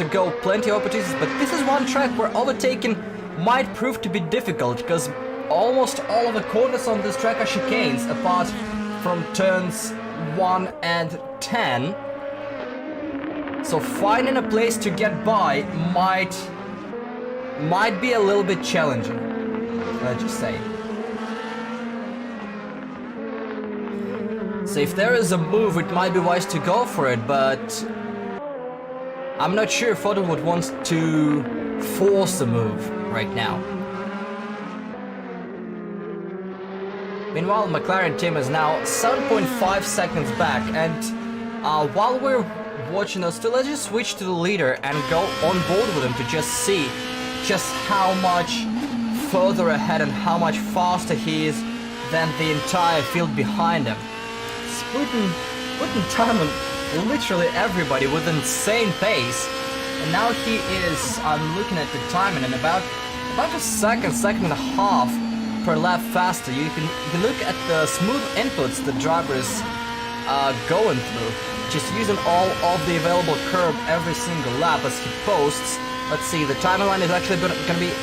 to go, plenty of opportunities, but this is one track where overtaking might prove to be difficult, because almost all of the corners on this track are chicanes, apart from turns 1 and 10. So finding a place to get by might be a little bit challenging, let's just say. So if there is a move, it might be wise to go for it, but I'm not sure if Photon would want to force a move right now. Meanwhile, McLaren team is now 7.5 seconds back, and while we're watching those two, let's just switch to the leader and go on board with him to just see just how much further ahead and how much faster he is than the entire field behind him. Putting time on literally everybody with insane pace, and now he is, I'm looking at the timing, and about a second and a half per lap faster. You can look at the smooth inputs the driver is going through, just using all of the available curb every single lap as he posts. Let's see, the timeline is actually going to be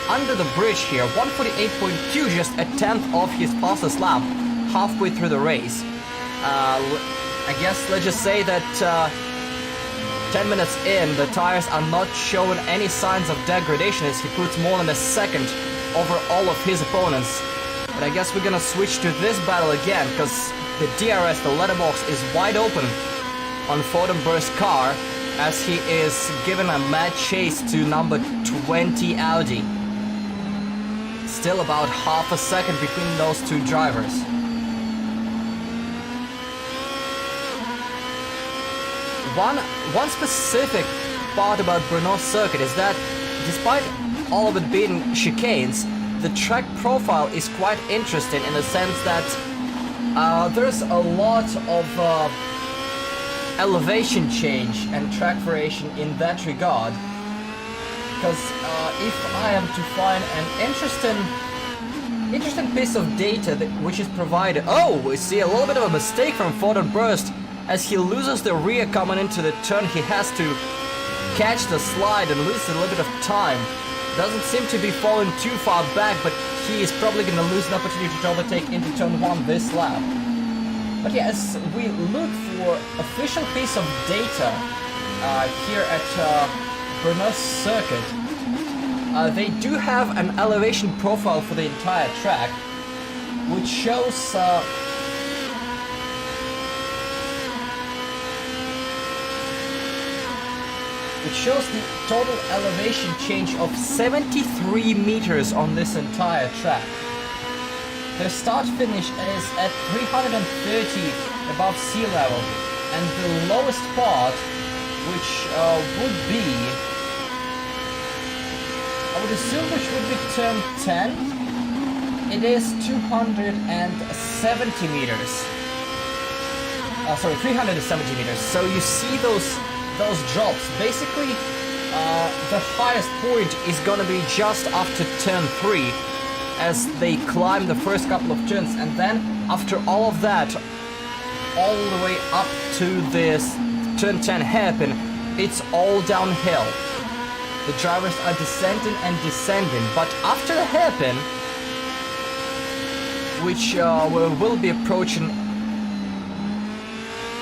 under the bridge here, 148.2, just a tenth of his fastest lap halfway through the race. I guess let's just say that 10 minutes in, the tires are not showing any signs of degradation as he puts more than a second over all of his opponents. But I guess we're gonna switch to this battle again, because the DRS, the letterbox, is wide open on Photonburst's car as he is giving a mad chase to number 20 Audi. Still about half a second between those two drivers. One specific part about Brno's circuit is that despite all of it being chicanes, the track profile is quite interesting in the sense that there's a lot of elevation change and track variation in that regard. Because if I am to find an interesting piece of data which is provided... Oh, we see a little bit of a mistake from Photonburst. As he loses the rear coming into the turn, he has to catch the slide and lose a little bit of time. Doesn't seem to be falling too far back, but he is probably going to lose an opportunity to overtake into turn 1 this lap. But yeah, as we look for official piece of data here at Brno's circuit, they do have an elevation profile for the entire track, which shows... It shows the total elevation change of 73 meters on this entire track. The start finish is at 330 above sea level, and the lowest part, which would be, I would assume which would be turn 10, it is 270 meters. Sorry, 370 meters. So you see those drops. Basically, the highest point is gonna be just after turn 3 as they climb the first couple of turns, and then after all of that, all the way up to this turn 10 hairpin, it's all downhill. The drivers are descending and descending, but after the hairpin, which we'll be approaching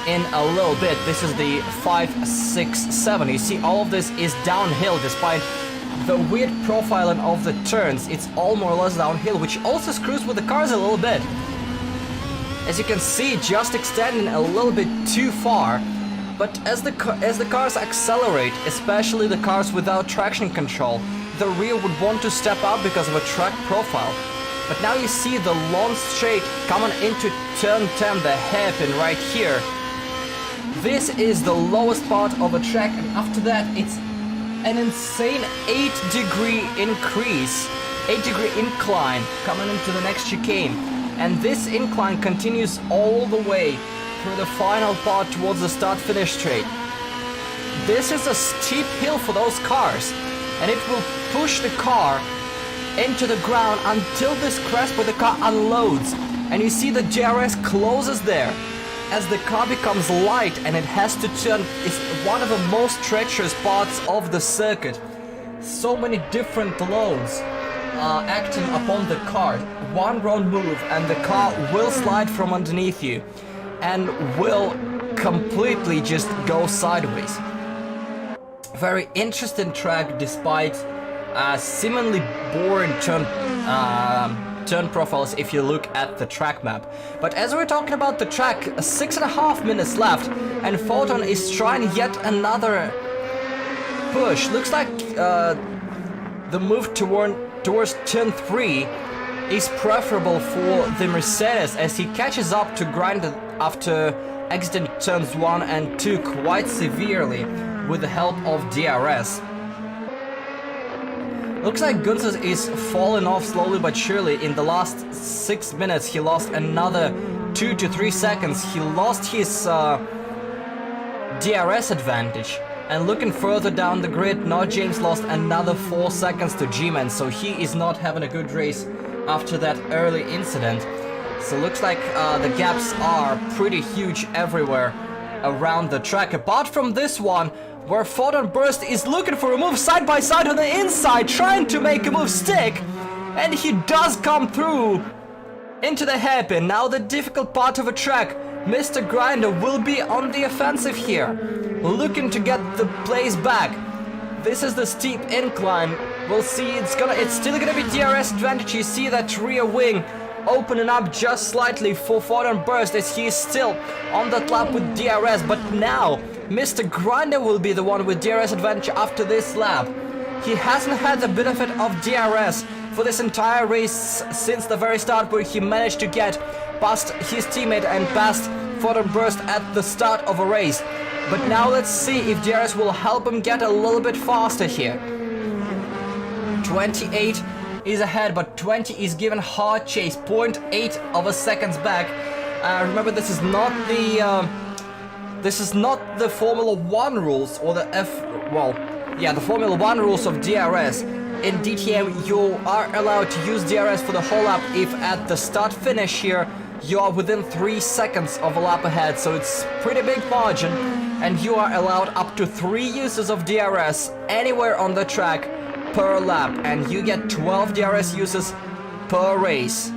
in a little bit, this is the 5, 6, 7. You see, all of this is downhill despite the weird profiling of the turns. It's all more or less downhill, which also screws with the cars a little bit. As you can see, just extending a little bit too far. But as the cars accelerate, especially the cars without traction control, the rear would want to step up because of a track profile. But now you see the long straight coming into turn 10, the hairpin right here. This is the lowest part of a track, and after that it's an insane 8-degree increase, 8-degree incline coming into the next chicane. And this incline continues all the way through the final part towards the start-finish straight. This is a steep hill for those cars, and it will push the car into the ground until this crest where the car unloads. And you see the DRS closes there. as the car becomes light and it has to turn, is one of the most treacherous parts of the circuit. So many different loads acting upon the car. One wrong move and the car will slide from underneath you and will completely just go sideways. Very interesting track despite seemingly boring turn profiles if you look at the track map. But as we're talking about the track, 6.5 minutes left and Photon is trying yet another push. Looks like the move towards turn 3 is preferable for the Mercedes as he catches up to Grinder after exiting turns 1 and 2 quite severely with the help of DRS. Looks like Gunzes is falling off slowly but surely. In the last 6 minutes he lost another 2 to 3 seconds. He lost his DRS advantage. And looking further down the grid, now James lost another 4 seconds to G-Man, so he is not having a good race after that early incident. So looks like the gaps are pretty huge everywhere around the track, apart from this one, where Photon Burst is looking for a move side by side on the inside, trying to make a move stick, and he does come through into the hairpin. Now the difficult part of a track, Mr. Grinder will be on the offensive here, looking to get the place back. This is the steep incline. We'll see, it's still gonna be DRS advantage. You see that rear wing opening up just slightly for Photon Burst as he is still on that lap with DRS, but now Mr. Grinder will be the one with DRS advantage after this lap. He hasn't had the benefit of DRS for this entire race since the very start, where he managed to get past his teammate and past Photon Burst at the start of a race. But now let's see if DRS will help him get a little bit faster here. 28 is ahead, but 20 is given hard chase, 0.8 of a seconds back. Remember, this is not the Formula 1 rules or the the Formula 1 rules of DRS. In DTM, you are allowed to use DRS for the whole lap if at the start-finish here you are within 3 seconds of a lap ahead, so it's pretty big margin, and you are allowed up to 3 uses of DRS anywhere on the track per lap, and you get 12 DRS uses per race.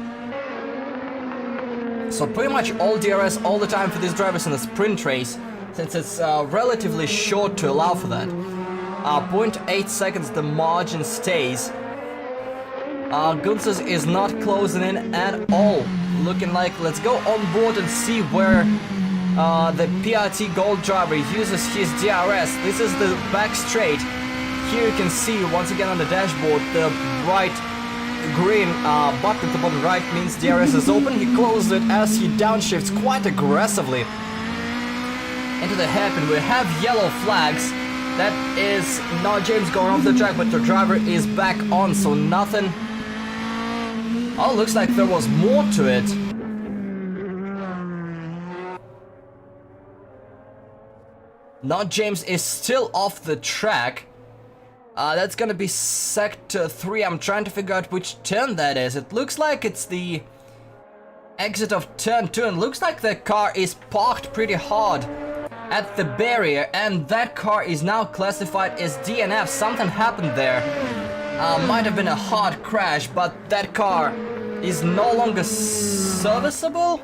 So pretty much all DRS all the time for these drivers in a sprint race, since it's relatively short to allow for that. 0.8 seconds the margin stays. Gunzes is not closing in at all. Looking like, let's go on board and see where the PRT Gold driver uses his DRS. This is the back straight. Here you can see once again on the dashboard the bright green button at the bottom right means DRS is open. He closes it as he downshifts quite aggressively into the hairpin. We have yellow flags. That is not James going off the track, but the driver is back on, so nothing. Oh, looks like there was more to it. Not James is still off the track. That's gonna be sector 3. I'm trying to figure out which turn that is. It looks like it's the exit of turn 2, and looks like the car is parked pretty hard at the barrier, and that car is now classified as DNF. Something happened there. Might have been a hard crash, but that car is no longer serviceable.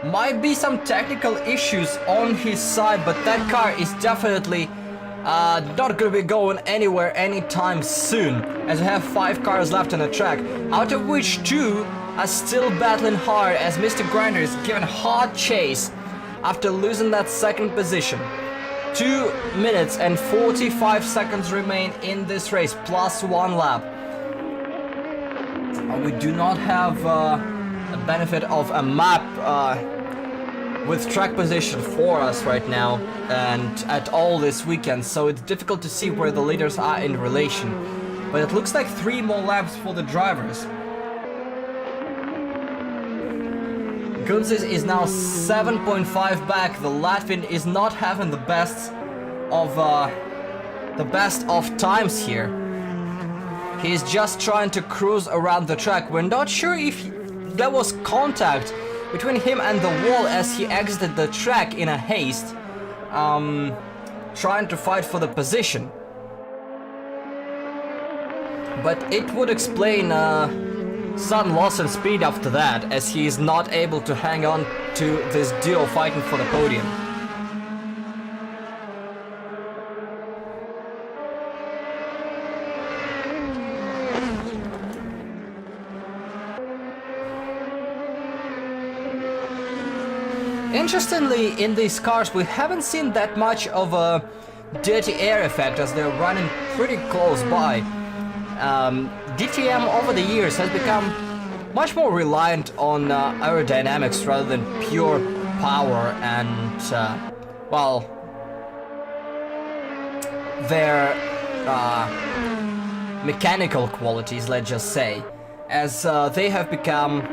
Might be some technical issues on his side, but that car is definitely not gonna be going anywhere anytime soon, as we have 5 cars left on the track, out of which 2 are still battling hard, as Mr. Grinder is given hard chase after losing that second position. 2 minutes and 45 seconds remain in this race, plus 1 lap. We do not have a benefit of a map with track position for us right now and at all this weekend, so it's difficult to see where the leaders are in relation. But it looks like 3 more laps for the drivers. Gunzes is now 7.5 back. The Latvian is not having the best of times here. He's just trying to cruise around the track. We're not sure if there was contact between him and the wall as he exited the track in a haste, trying to fight for the position. But it would explain sudden loss in speed after that, as he is not able to hang on to this duo fighting for the podium. Interestingly, in these cars we haven't seen that much of a dirty air effect, as they're running pretty close by. DTM over the years has become much more reliant on aerodynamics rather than pure power and, well, their mechanical qualities, let's just say, as they have become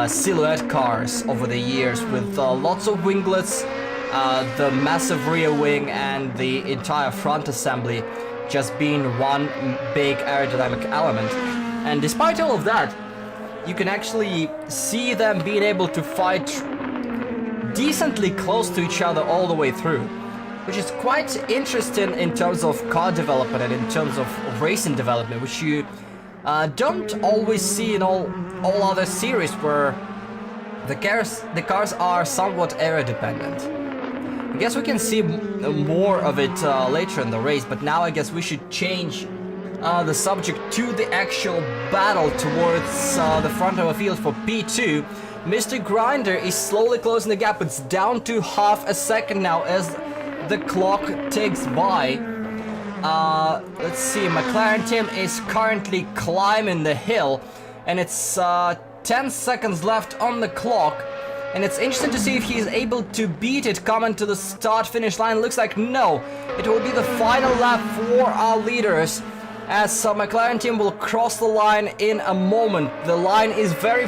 silhouette cars over the years with lots of winglets, the massive rear wing and the entire front assembly just being one big aerodynamic element. And despite all of that, you can actually see them being able to fight decently close to each other all the way through, which is quite interesting in terms of car development and in terms of racing development, which you don't always see in all other series where the cars are somewhat aero dependent. I guess we can see more of it later in the race, but now I guess we should change the subject to the actual battle towards the front of the field for P2. Mr. Grinder is slowly closing the gap. It's down to half a second now as the clock ticks by. Let's see, McLaren team is currently climbing the hill, and it's 10 seconds left on the clock, and it's interesting to see if he's able to beat it coming to the start-finish line. Looks like no, it will be the final lap for our leaders, as McLaren team will cross the line in a moment. The line is very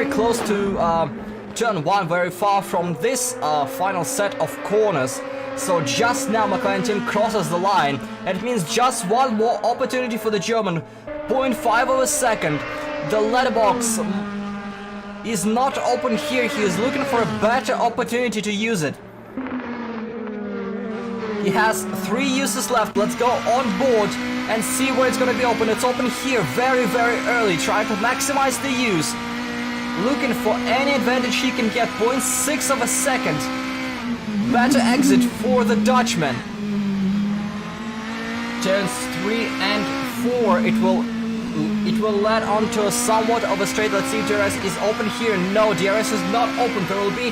close to turn 1, very far from this final set of corners. So just now McLaren team crosses the line, and it means just one more opportunity for the German. 0.5 of a second. The letterbox is not open here. He is looking for a better opportunity to use it. He has 3 uses left. Let's go on board and see where it's going to be open. It's open here very early, trying to maximize the use. Looking for any advantage he can get. 0.6 of a second. Better exit for the Dutchman. Turns 3 and 4. It will lead onto a somewhat of a straight. Let's see if DRS is open here. No, DRS is not open. There will be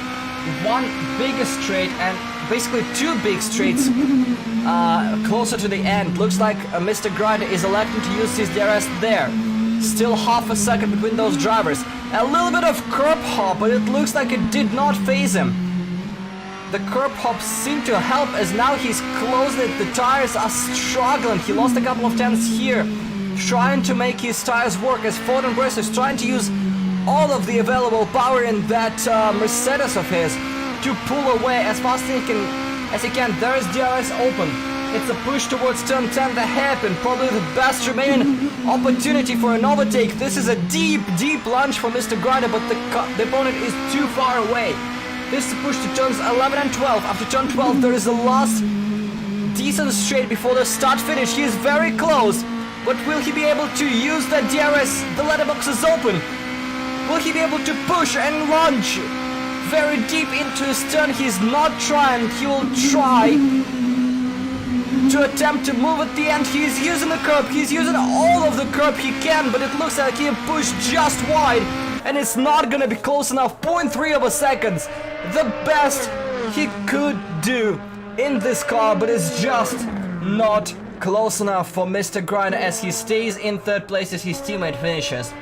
one bigger straight and basically 2 big straights closer to the end. Looks like Mr. Grinder is electing to use his DRS there. Still half a second between those drivers. A little bit of curb hop, but it looks like it did not phase him. The curb hop seemed to help, as now he's closing it. The tires are struggling. He lost a couple of tenths here, trying to make his tires work, as Ford and Brace is trying to use all of the available power in that Mercedes of his to pull away as fast as he can. There is DRS open. It's a push towards turn 10, the hairpin, probably the best remaining opportunity for an overtake. This is a deep lunge for Mr. Grinder, but the opponent is too far away. This is a push to turns 11 and 12. After turn 12, there is a last decent straight before the start finish. He is very close, but will he be able to use that DRS? The letterbox is open. Will he be able to push and lunge very deep into his turn? He's not trying. He will try to attempt to move at the end. He's using the curb. He's using all of the curb he can, but it looks like he pushed just wide, and it's not gonna be close enough. 0.3 of a second. The best he could do in this car, but it's just not close enough for Mr. Grinder, as he stays in 3rd place as his teammate finishes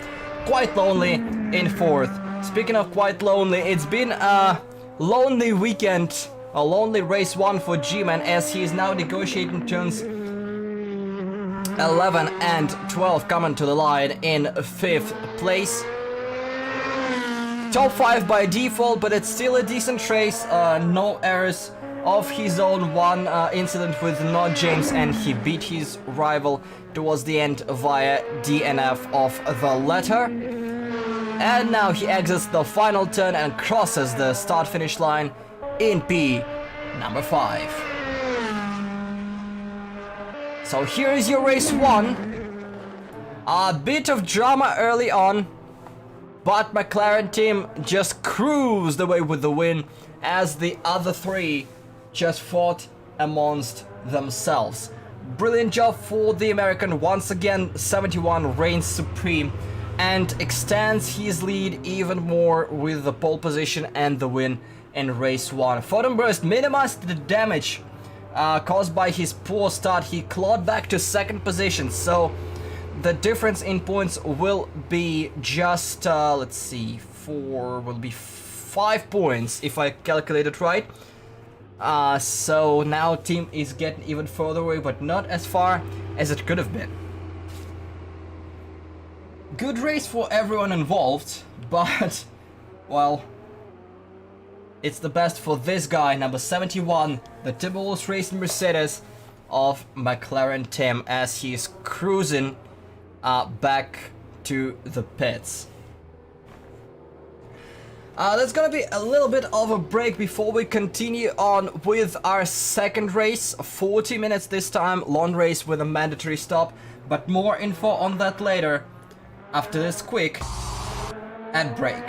quite lonely in 4th. Speaking of quite lonely, it's been a lonely weekend, a lonely race 1 for G-Man, as he is now negotiating turns 11 and 12, coming to the line in 5th place. Top 5 by default, but it's still a decent race. No errors of his own. One incident with not James, and he beat his rival towards the end via DNF of the letter. And now he exits the final turn and crosses the start-finish line in P number 5. So here is your race 1. A bit of drama early on, but McLaren team just cruised away with the win as the other 3 just fought amongst themselves. Brilliant job for the American. Once again, 71 reigns supreme and extends his lead even more with the pole position and the win in race 1. Fortenburst minimized the damage caused by his poor start. He clawed back to 2nd position, so the difference in points will be just, let's see, will be 5 points if I calculate it right. So now team is getting even further away, but not as far as it could have been. Good race for everyone involved, but, well, it's the best for this guy, number 71, the Timberwolves Racing Mercedes of McLaren team, as he's cruising back to the pits. There's gonna be a little bit of a break before we continue on with our second race. 40 minutes this time, long race with a mandatory stop, but more info on that later after this quick ad break.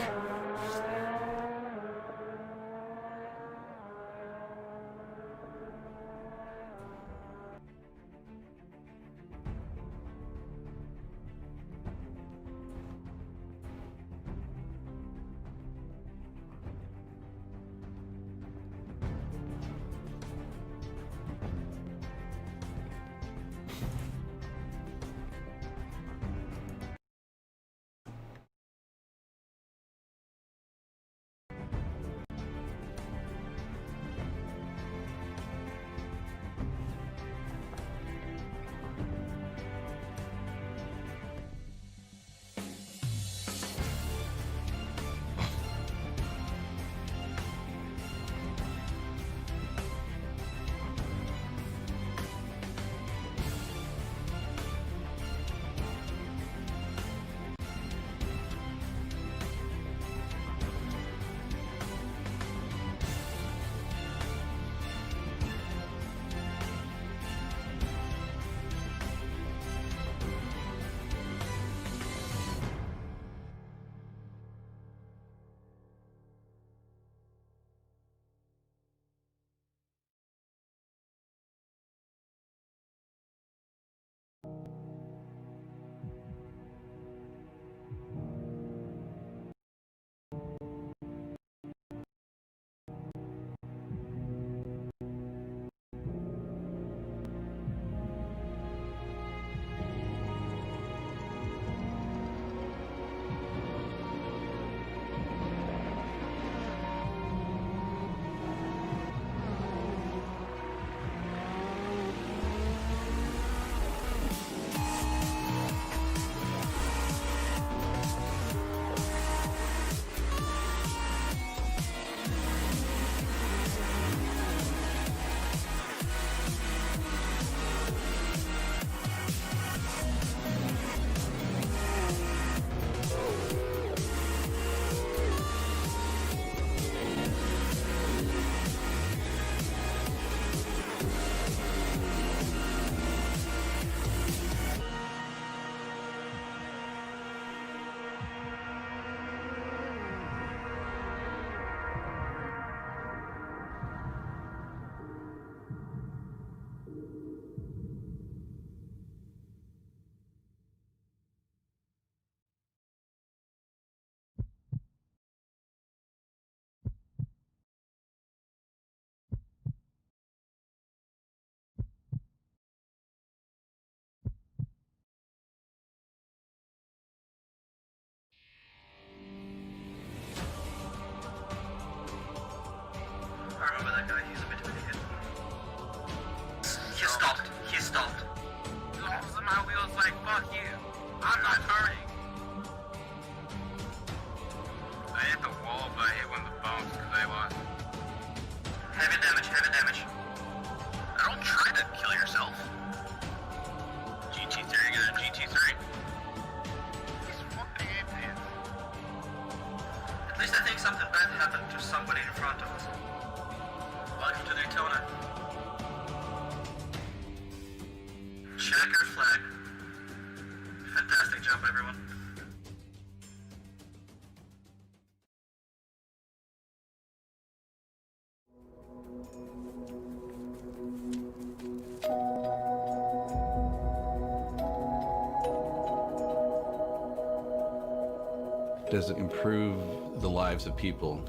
Does it improve the lives of people?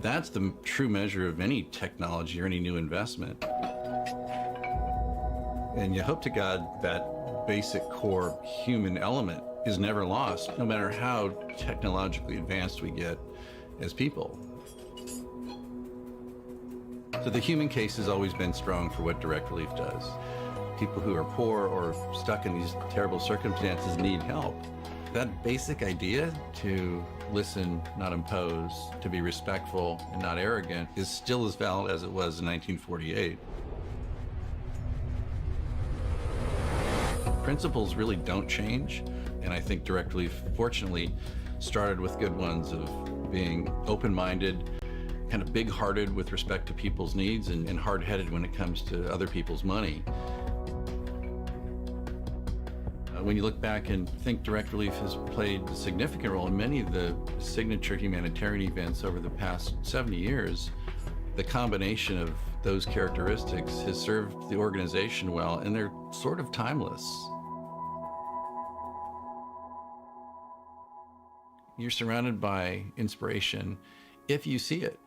That's the true measure of any technology or any new investment. And you hope to God that basic core human element is never lost, no matter how technologically advanced we get as people. So the human case has always been strong for what direct relief does. People who are poor or stuck in these terrible circumstances need help. That basic idea to listen, not impose, to be respectful and not arrogant is still as valid as it was in 1948. Principles really don't change, and I think direct relief, fortunately, started with good ones of being open-minded, kind of big-hearted with respect to people's needs, and hard-headed when it comes to other people's money. When you look back and think direct relief has played a significant role in many of the signature humanitarian events over the past 70 years, the combination of those characteristics has served the organization well, and they're sort of timeless. You're surrounded by inspiration if you see it.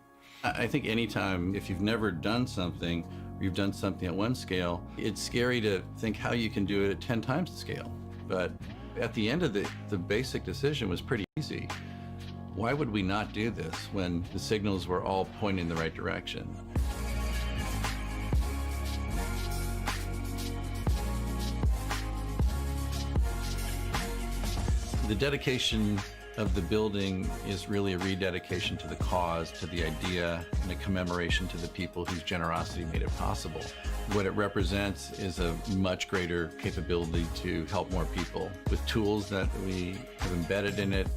I think anytime, if you've never done something, or you've done something at one scale, it's scary to think how you can do it at 10 times the scale. But at the end of the basic decision was pretty easy. Why would we not do this when the signals were all pointing in the right direction? The dedication of the building is really a rededication to the cause, to the idea, and a commemoration to the people whose generosity made it possible. What it represents is a much greater capability to help more people with tools that we have embedded in it,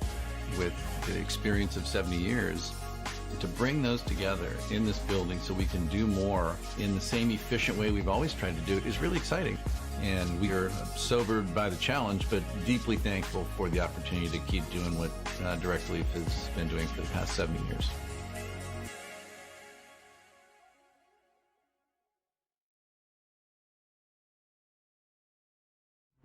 with the experience of 70 years. To bring those together in this building so we can do more in the same efficient way we've always tried to do it is really exciting. And we are sobered by the challenge, but deeply thankful for the opportunity to keep doing what Direct Relief has been doing for the past 70 years.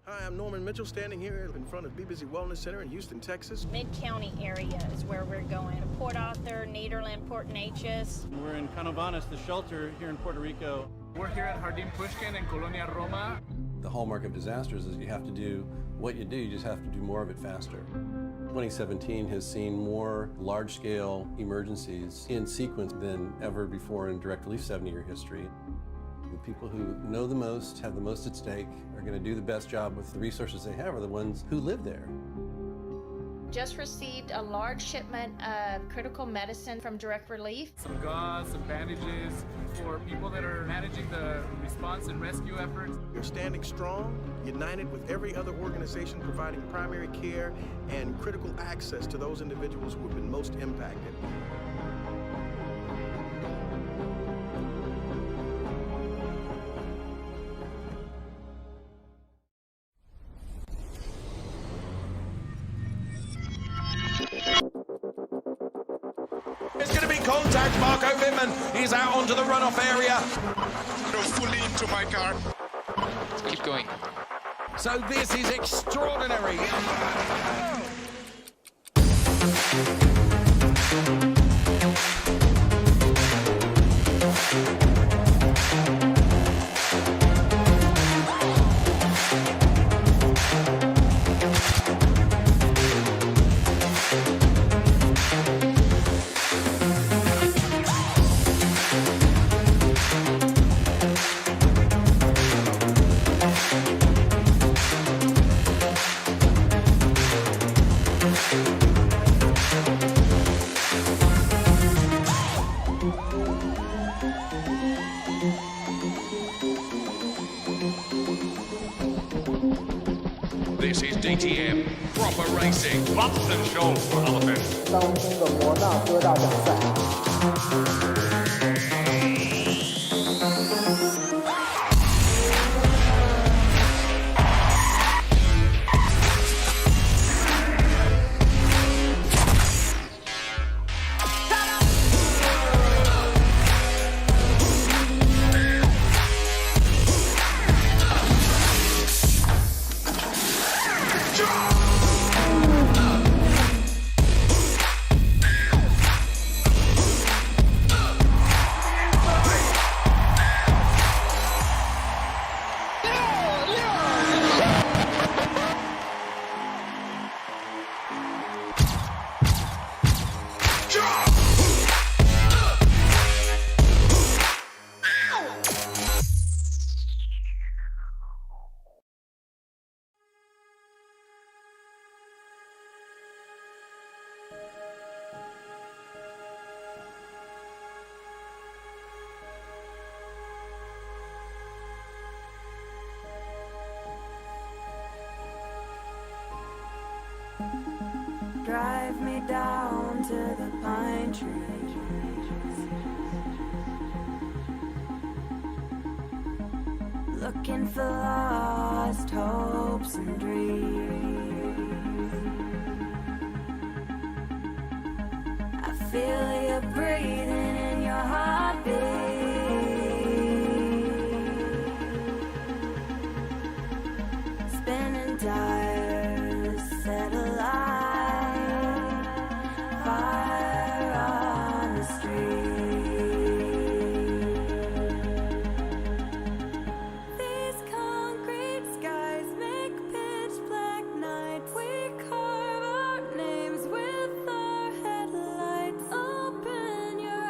Hi, I'm Norman Mitchell, standing here in front of BBC Wellness Center in Houston, Texas. Mid-County area is where we're going. Port Arthur, Nederland, Port Neches. We're in Canovanas, the shelter here in Puerto Rico. We're here at Jardín Pushkin in Colonia Roma. The hallmark of disasters is you have to do what you do, you just have to do more of it faster. 2017 has seen more large-scale emergencies in sequence than ever before in Direct Relief's 70-year history. The people who know the most, have the most at stake, are going to do the best job with the resources they have are the ones who live there. Just received a large shipment of critical medicine from Direct Relief. Some gauze, some bandages for people that are managing the response and rescue efforts. You're standing strong, united with every other organization providing primary care and critical access to those individuals who have been most impacted. There's going to be contact. Marco Bittman, he's out onto the runoff area. Go fully into my car. Keep going. So this is extraordinary. This is DTM, proper racing. Bumps and shoals for elephants. 当今的摩纳哥大奖赛。Looking for lost hopes and dreams. I feel you breathing in your heartbeat. Spinning tires, set alight, fire on the street. These concrete skies make pitch black nights. We carve our names with our headlights. Open your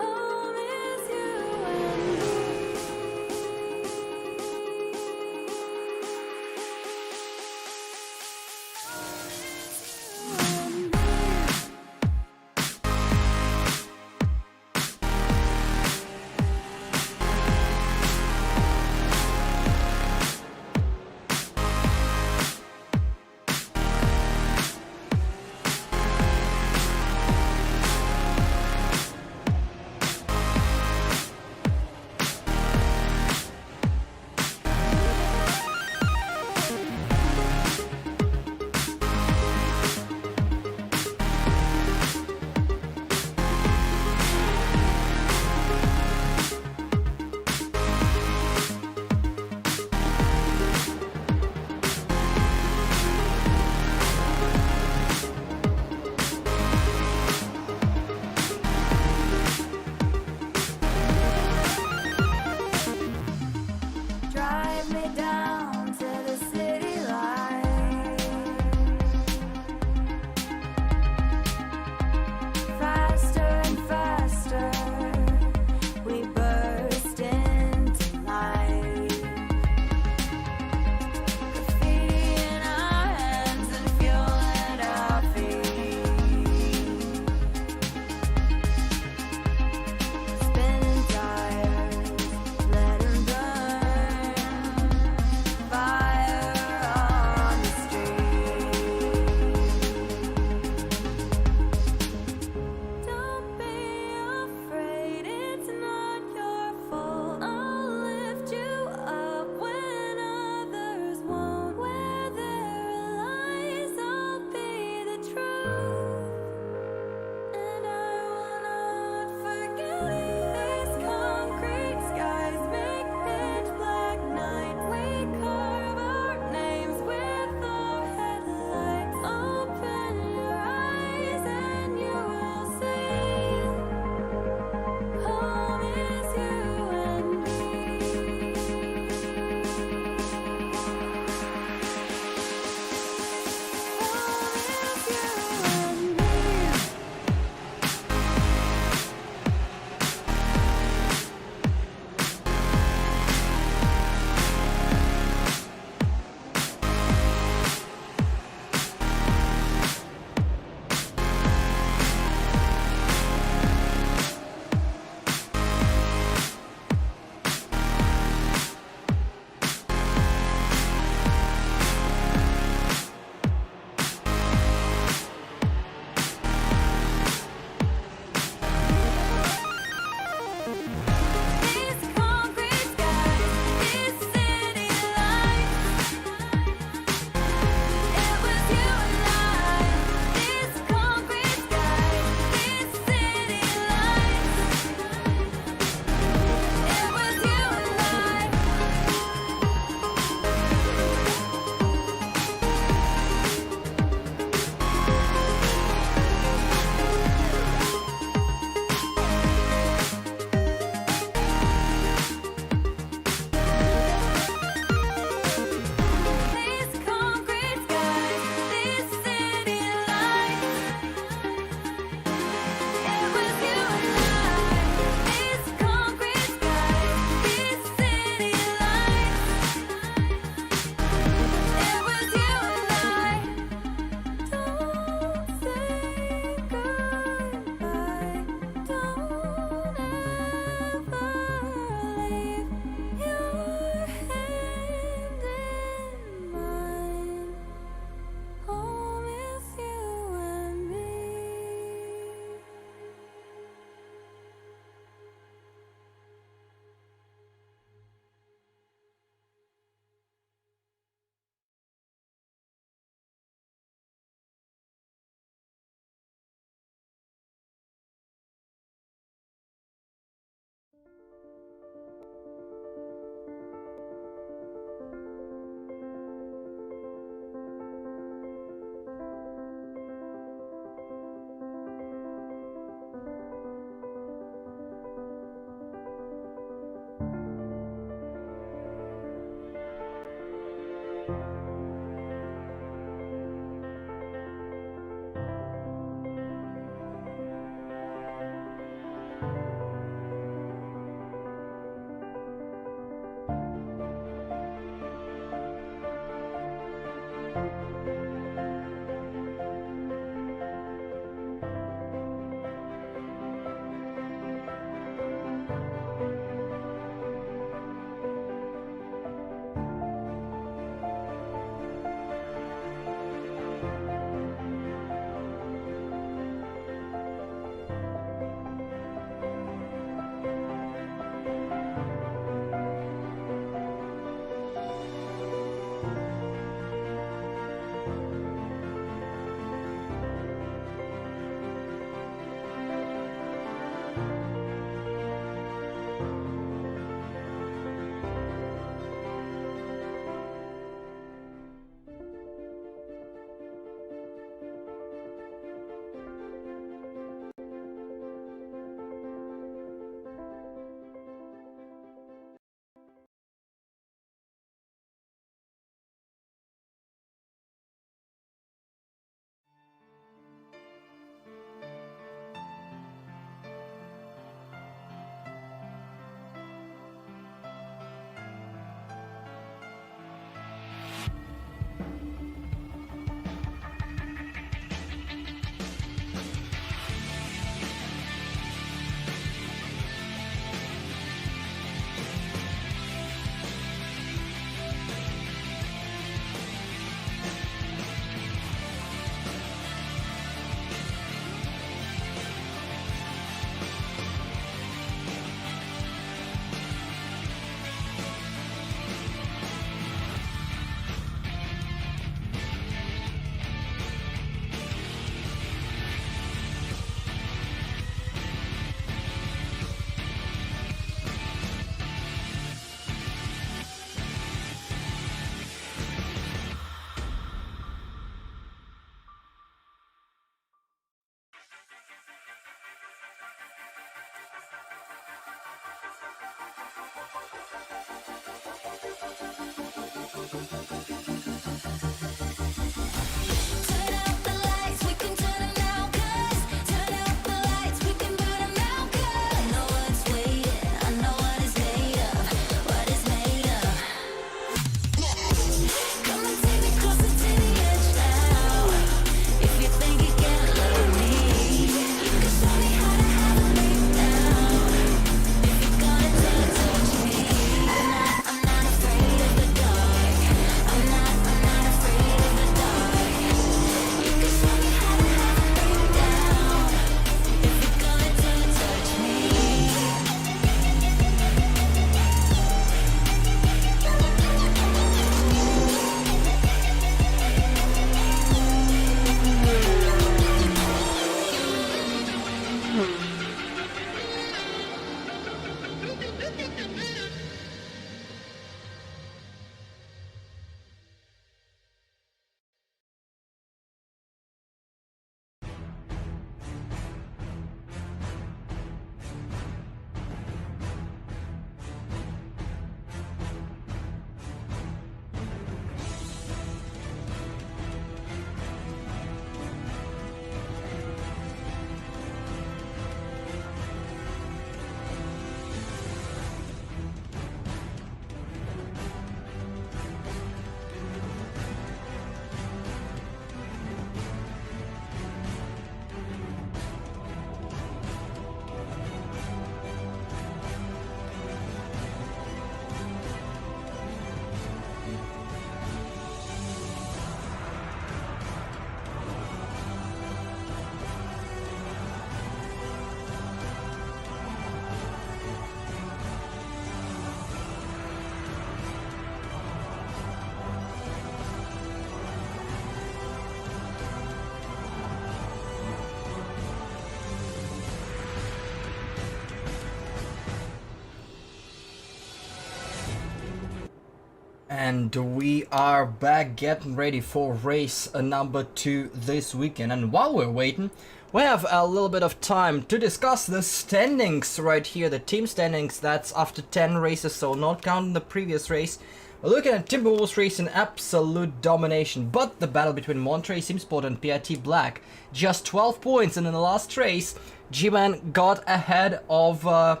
And we are back getting ready for race number 2 this weekend. And while we're waiting, we have a little bit of time to discuss the standings right here, the team standings. That's after 10 races, so not counting the previous race. We're looking at Timberwolves race in absolute domination, but the battle between Monterey Simsport and PRT Black, just 12 points, and in the last race, G-Man got ahead of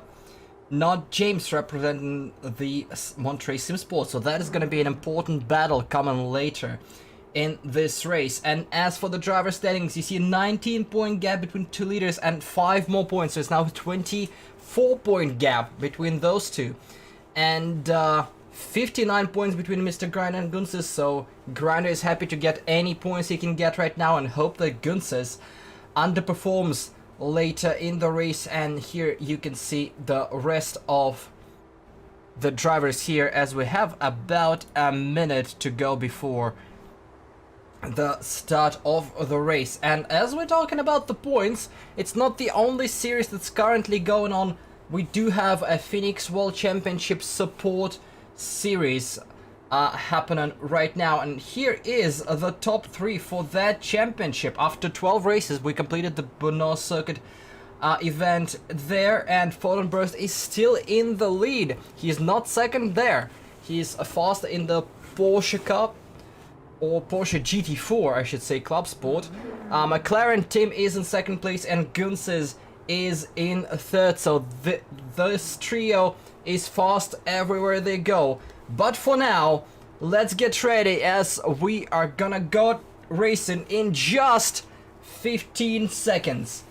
not James representing the Monterey Simsport, so that is going to be an important battle coming later in this race. And as for the driver standings, you see a 19-point gap between two leaders and 5 more points, so it's now a 24-point gap between those two. And 59 points between Mr. Grinder and Gunses, so Grinder is happy to get any points he can get right now and hope that Gunses underperforms later in the race. And here you can see the rest of the drivers here, as we have about a minute to go before the start of the race. And as we're talking about the points, it's not the only series that's currently going on. We do have a Phoenix World Championship support series happening right now, and here is the top 3 for that championship. After 12 races, we completed the Bernard Circuit event there, and Photon Burst is still in the lead. He is not second there. He's faster in the Porsche Cup, or Porsche GT4 I should say, Club Sport. McLaren Tim is in second place and Gunses is in third, so this trio is fast everywhere they go. But for now, let's get ready, as we are gonna go racing in just 15 seconds.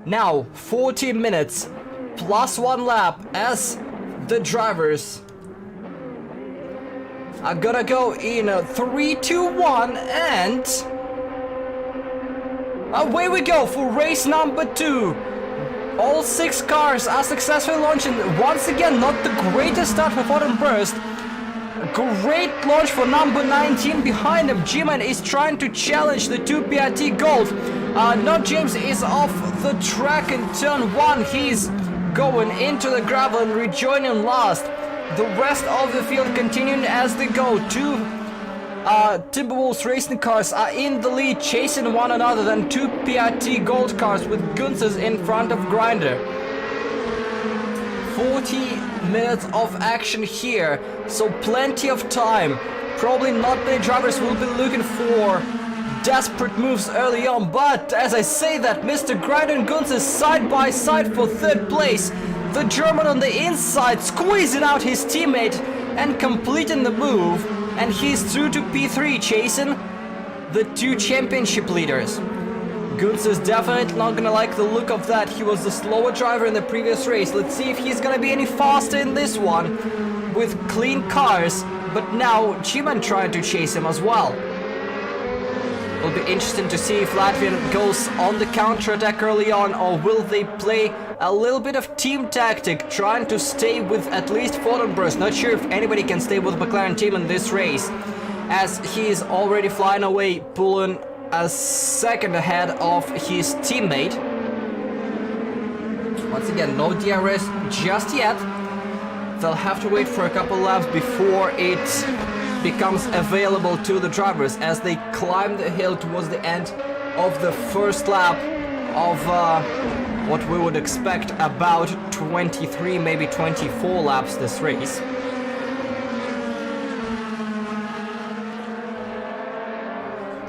Now 40 minutes plus 1 lap, as the drivers are gonna go in 3, 2, 1, and away we go for race number 2. All 6 cars are successfully launching. Once again, not the greatest start for Photon Burst. Great launch for number 19 behind him. G-Man is trying to challenge the 2 PRT Golf. Not James is off the track in turn 1. He's going into the gravel and rejoining last. The rest of the field continuing as they go. 2 Timberwolves racing cars are in the lead, chasing one another, then 2 PRT Gold cars with Gunses in front of Grinder. 40 minutes of action here, so plenty of time. Probably not many drivers will be looking for desperate moves early on, but as I say that, Mr. Grinder and Gunz is side by side for third place. The German on the inside squeezing out his teammate and completing the move, and he's through to P3, chasing the two championship leaders. Gunz is definitely not gonna like the look of that. He was the slower driver in the previous race. Let's see if he's gonna be any faster in this one with clean cars, but now G-Man trying to chase him as well. It'll be interesting to see if Latvian goes on the counter-attack early on, or will they play a little bit of team tactic, trying to stay with at least Fordenbrust. Not sure if anybody can stay with the McLaren team in this race, as he is already flying away, pulling a second ahead of his teammate. Once again, no DRS just yet. They'll have to wait for a couple laps before it becomes available to the drivers as they climb the hill towards the end of the first lap of what we would expect about 23, maybe 24 laps this race.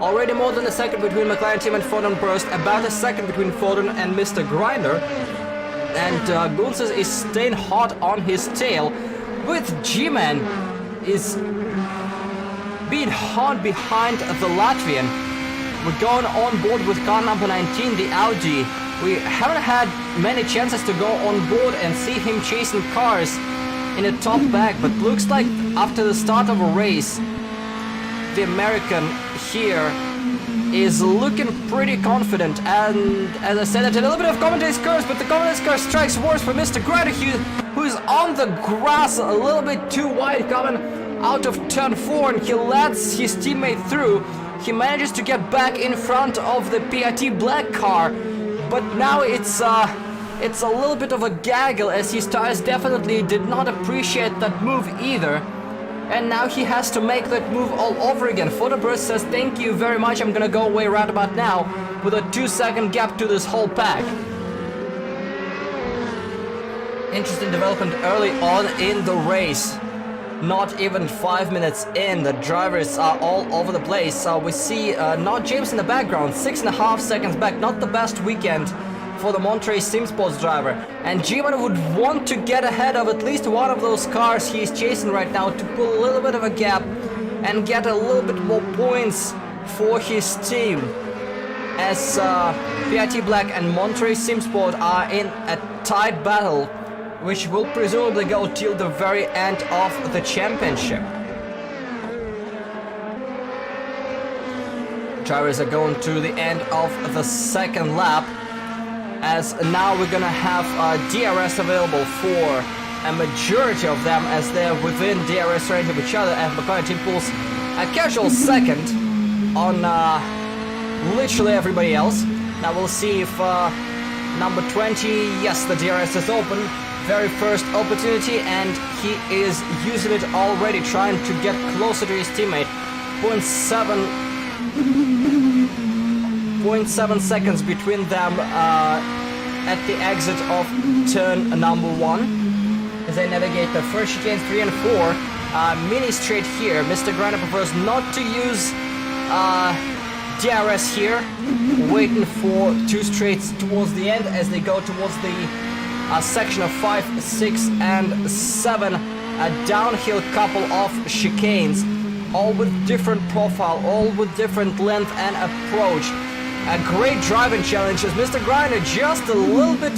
Already more than a second between McLaren team and Fordenbrust, about a second between Forden and Mr. Grinder. And Gunz is staying hot on his tail, with G-Man is being hard behind the Latvian. We're going on board with car number 19, the Audi. We haven't had many chances to go on board and see him chasing cars in a top back, but looks like after the start of a race, the American here is looking pretty confident. And as I said, a little bit of commentator's curse, but the commentator's curse strikes worse for Mr. Grinder, who's on the grass a little bit too wide, coming out of turn 4, and he lets his teammate through. He manages to get back in front of the PRT black car, but now it's a little bit of a gaggle, as his tires definitely did not appreciate that move either. And now he has to make that move all over again. Fordenbrust says, thank you very much, I'm gonna go away right about now, with a 2-second gap to this whole pack. Interesting development early on in the race. Not even 5 minutes in, the drivers are all over the place. We see not James in the background, 6.5 seconds back, not the best weekend for the Monterey SimSports driver. And G-Man would want to get ahead of at least one of those cars he's chasing right now to pull a little bit of a gap and get a little bit more points for his team, as PRT Black and Monterey SimSport are in a tight battle, which will presumably go till the very end of the championship. Drivers are going to the end of the second lap, as now we're gonna have DRS available for a majority of them, as they're within DRS range of each other, and McLaren team pulls a casual second on literally everybody else. Now we'll see if number 20, yes, the DRS is open. Very first opportunity, and he is using it already, trying to get closer to his teammate. 0.7 seconds between them at the exit of turn number 1, as they navigate the first chicane 3 and 4. Mini straight here. Mr. Grinder prefers not to use DRS here, waiting for 2 straights towards the end as they go towards the section of 5, 6 and 7, a downhill couple of chicanes, all with different profile, all with different length and approach. A great driving challenge, as Mr. Grinder just a little bit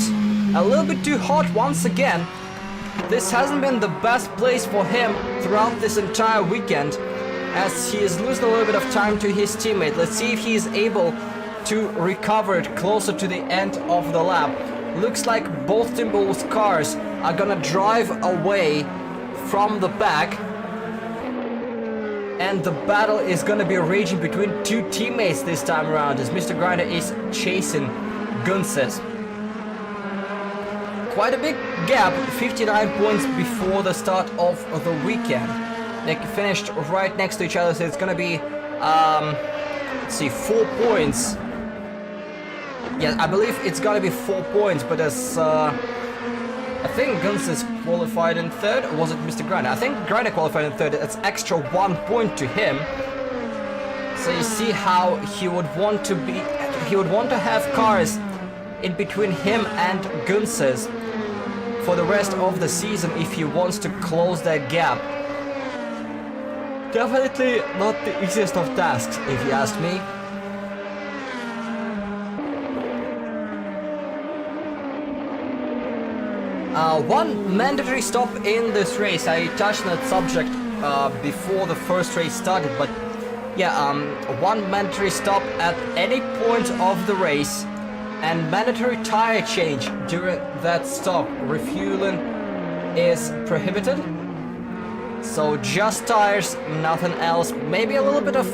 too hot once again. This hasn't been the best place for him throughout this entire weekend, as he is losing a little bit of time to his teammate. Let's see if he is able to recover it closer to the end of the lap. Looks like both Timberwolves cars are gonna drive away from the back, and the battle is gonna be raging between 2 teammates this time around, as Mr. Grinder is chasing Gunz. Quite a big gap, 59 points before the start of the weekend. They finished right next to each other, so it's gonna be, let's see, 4 points. Yeah, I believe it's gonna be 4 points, but as I think Guns qualified in third, or was it Mr. Grinder? I think Grinder qualified in third. That's extra 1 point to him. So you see how he would want to be. He would want to have cars in between him and Guns's for the rest of the season if he wants to close that gap. Definitely not the easiest of tasks, if you ask me. One mandatory stop in this race. I touched on that subject before the first race started, but yeah, one mandatory stop at any point of the race and mandatory tire change during that stop. Refueling is prohibited. So just tires, nothing else. Maybe a little bit of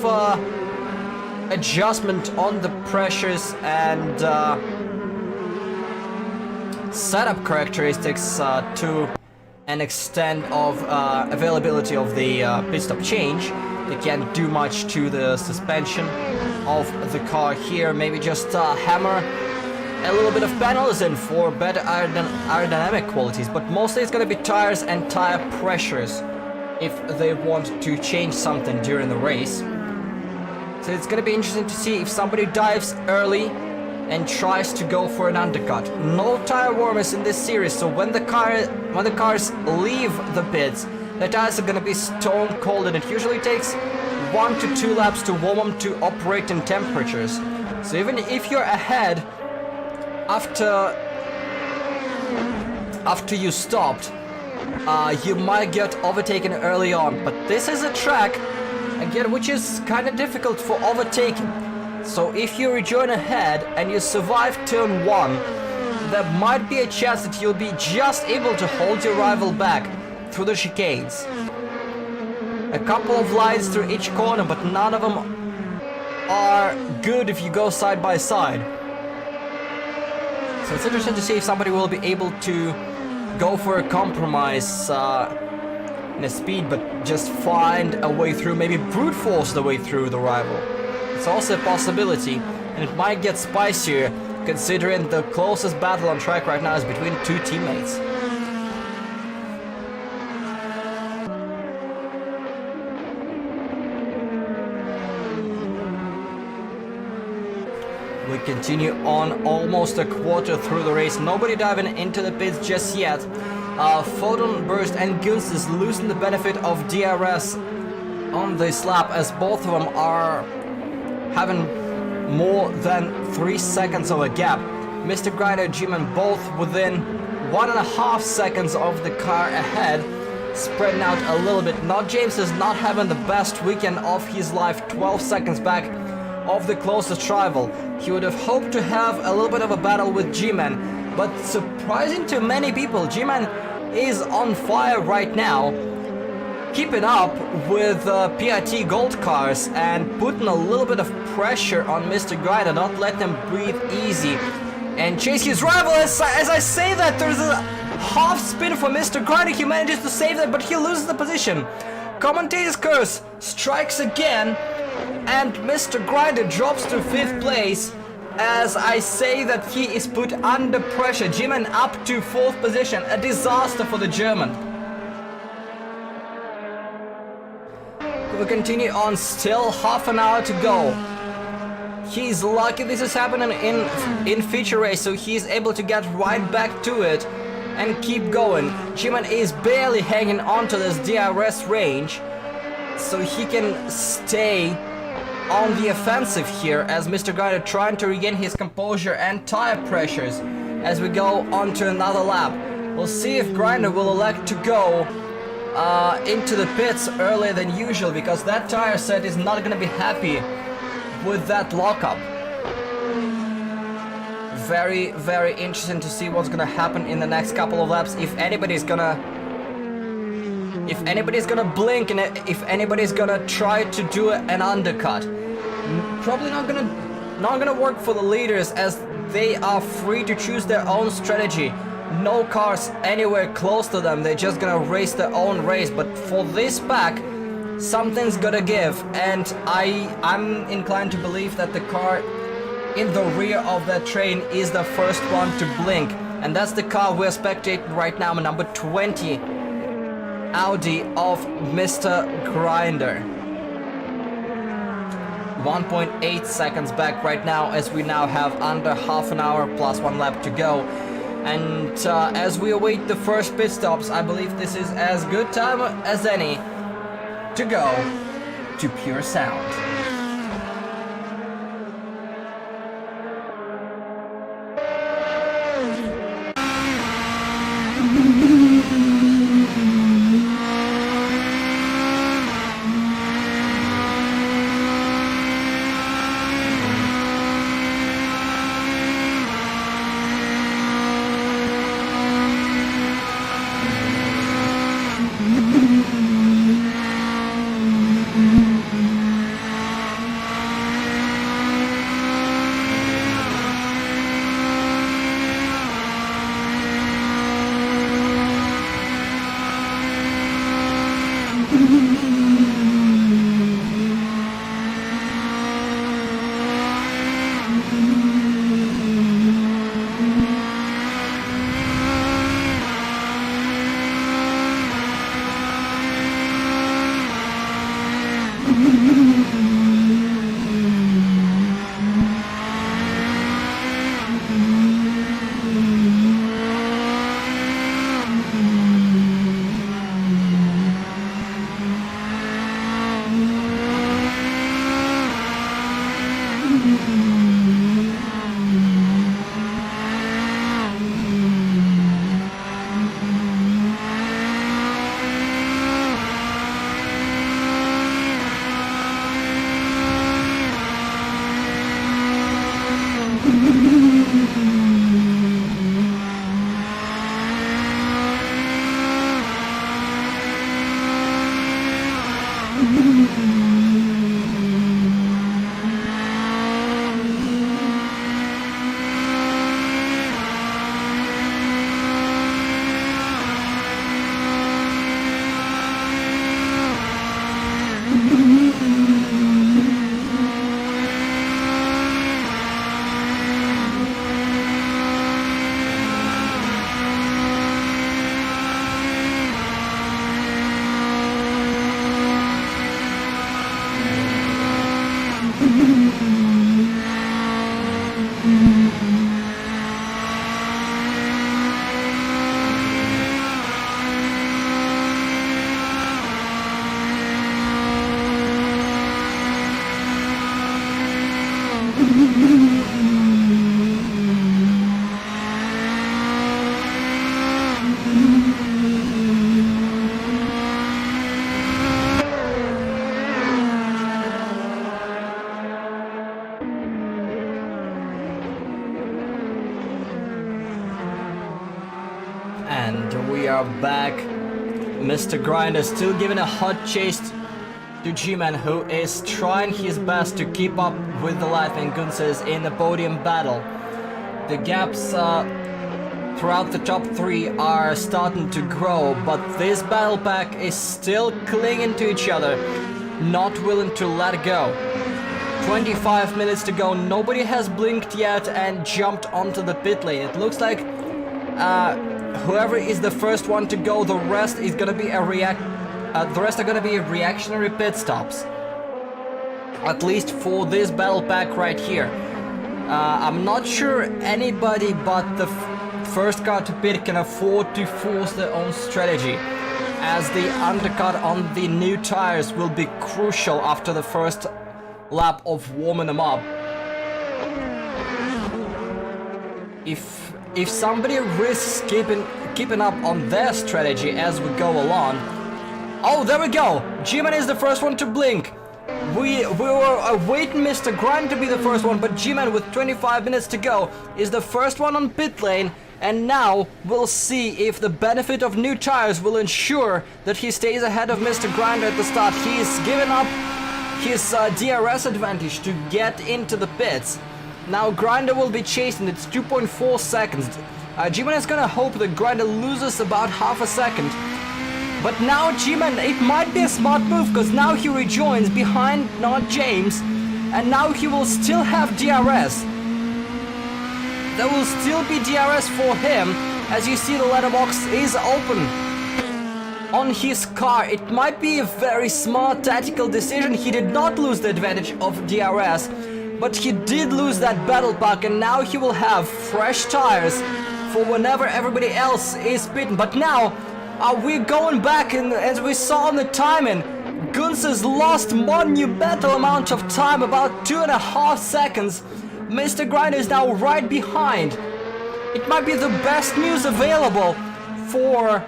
adjustment on the pressures and setup characteristics to an extent of availability of the pit stop change. They can't do much to the suspension of the car here. Maybe just hammer a little bit of panels in for better aerodynamic qualities, but mostly it's going to be tires and tire pressures if they want to change something during the race. So it's going to be interesting to see if somebody dives early and tries to go for an undercut. No tire warmers in this series, so when the cars leave the pits, the tires are going to be stone cold, and it usually takes 1 to 2 laps to warm them to operating temperatures. So even if you're ahead after you stopped, you might get overtaken early on. But this is a track, again, which is kind of difficult for overtaking. So if you rejoin ahead and you survive turn 1, there might be a chance that you'll be just able to hold your rival back through the chicanes. A couple of lines through each corner, but none of them are good if you go side by side. So it's interesting to see if somebody will be able to go for a compromise in a speed, but just find a way through, maybe brute force the way through the rival. It's also a possibility, and it might get spicier considering the closest battle on track right now is between 2 teammates. We continue on almost a quarter through the race. Nobody diving into the pits just yet. Photon Burst and Gunsis losing the benefit of DRS on this lap, as both of them are having more than 3 seconds of a gap. Mr. Grider and G-Man both within 1.5 seconds of the car ahead, spreading out a little bit. Not James is not having the best weekend of his life, 12 seconds back of the closest rival. He would have hoped to have a little bit of a battle with G-Man, but surprising to many people, G-Man is on fire right now, keeping up with PRT Gold cars and putting a little bit of pressure on Mr. Grider, not let them breathe easy and chase his rival. As I say that, there's a half spin for Mr. Grider. He manages to save that, but he loses the position. Commentator's curse strikes again, and Mr. Grider drops to 5th place. As I say that he is put under pressure. G-Man up to 4th position. A disaster for the German. We continue on, still half an hour to go. He's lucky this is happening in feature race, so he's able to get right back to it and keep going. G-Man is barely hanging on to this DRS range, so he can stay on the offensive here, as Mr. Grider trying to regain his composure and tire pressures as we go on to another lap. We'll see if Grider will elect to go into the pits earlier than usual, because that tire set is not going to be happy with that lockup. Very, very interesting to see what's going to happen in the next couple of laps. If anybody's gonna blink, and if anybody's gonna try to do an undercut. Probably not gonna work for the leaders, as they are free to choose their own strategy. No cars anywhere close to them, they're just gonna race their own race. But for this pack, something's gonna give, and I'm inclined to believe that the car in the rear of that train is the first one to blink, And that's the car we're spectating right now, number 20 Audi of Mr. Grinder. 1.8 seconds back right now, as we now have under half an hour plus 1 lap to go. And as we await the first pit stops, I believe this is as good time as any to go to Pure Sound. And we are back. Mr. Grinder still giving a hot chase to G-Man, who is trying his best to keep up with the Laughing Gunses in the podium battle. The gaps throughout the top 3 are starting to grow, but this battle pack is still clinging to each other, not willing to let go. 25 minutes to go, nobody has blinked yet and jumped onto the pit lane. It looks like whoever is the first one to go, the rest is gonna be reactionary pit stops. At least for this battle pack right here. I'm not sure anybody but the first car to pit can afford to force their own strategy, as the undercut on the new tires will be crucial after the first lap of warming them up. If somebody risks keeping up on their strategy as we go along. Oh, there we go! G-Man is the first one to blink. We were awaiting Mr. Grind to be the first one, but G-Man, with 25 minutes to go, is the first one on pit lane. And now we'll see if the benefit of new tires will ensure that he stays ahead of Mr. Grinder at the start. He's given up his DRS advantage to get into the pits. Now Grinder will be chasing. It's 2.4 seconds. G-Man is gonna hope that Grinder loses about half a second. But now G-Man, it might be a smart move, because now he rejoins behind not James, and now he will still have DRS. there will still be DRS for him. As you see, the letterbox is open on his car. It might be a very smart tactical decision. He did not lose the advantage of DRS, but he did lose that battle pack, and now he will have fresh tires for whenever everybody else is pitting. But now we're going back, and as we saw on the timing, Guns has lost monumental amount of time, about 2.5 seconds. Mr. Grinder is now right behind. It might be the best news available for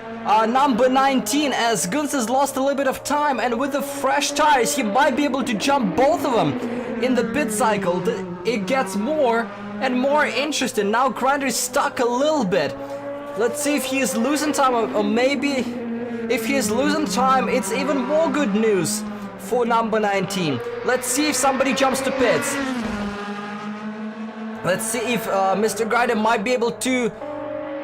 number 19, as Guns has lost a little bit of time, and with the fresh tires he might be able to jump both of them in the pit cycle. It gets more and more interesting. Now Grinder is stuck a little bit. Let's see if he is losing time, or maybe if he is losing time, it's even more good news for number 19. Let's see if somebody jumps to pits. Let's see if Mr. Grinder might be able to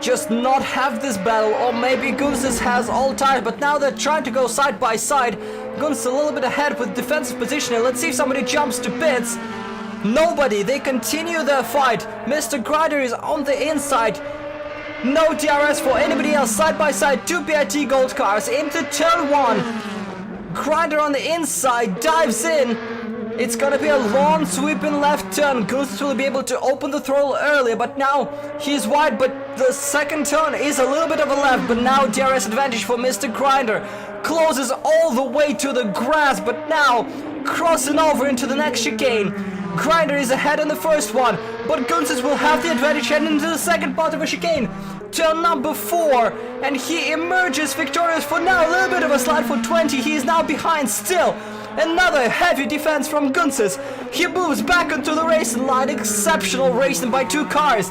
just not have this battle, or maybe Guns has all tires, but now they're trying to go side by side. Guns a little bit ahead with defensive positioning. Let's see if somebody jumps to pits. Nobody. They continue their fight. Mr. Grinder is on the inside. No DRS for anybody else. Side by side, 2 PIT gold cars into turn 1. Grinder on the inside dives in. It's gonna be a long sweeping left turn. Guns will be able to open the throttle earlier, but now he's wide, but the second turn is a little bit of a left, but now DRS advantage for Mr. Grinder. Closes all the way to the grass, but now crossing over into the next chicane. Grinder is ahead in the first one, but Guns will have the advantage heading into the second part of a chicane. Turn number 4, and he emerges victorious for now. A little bit of a slide for 20. He is now behind still. Another heavy defense from Guns. He moves back onto the racing line. Exceptional racing by 2 cars.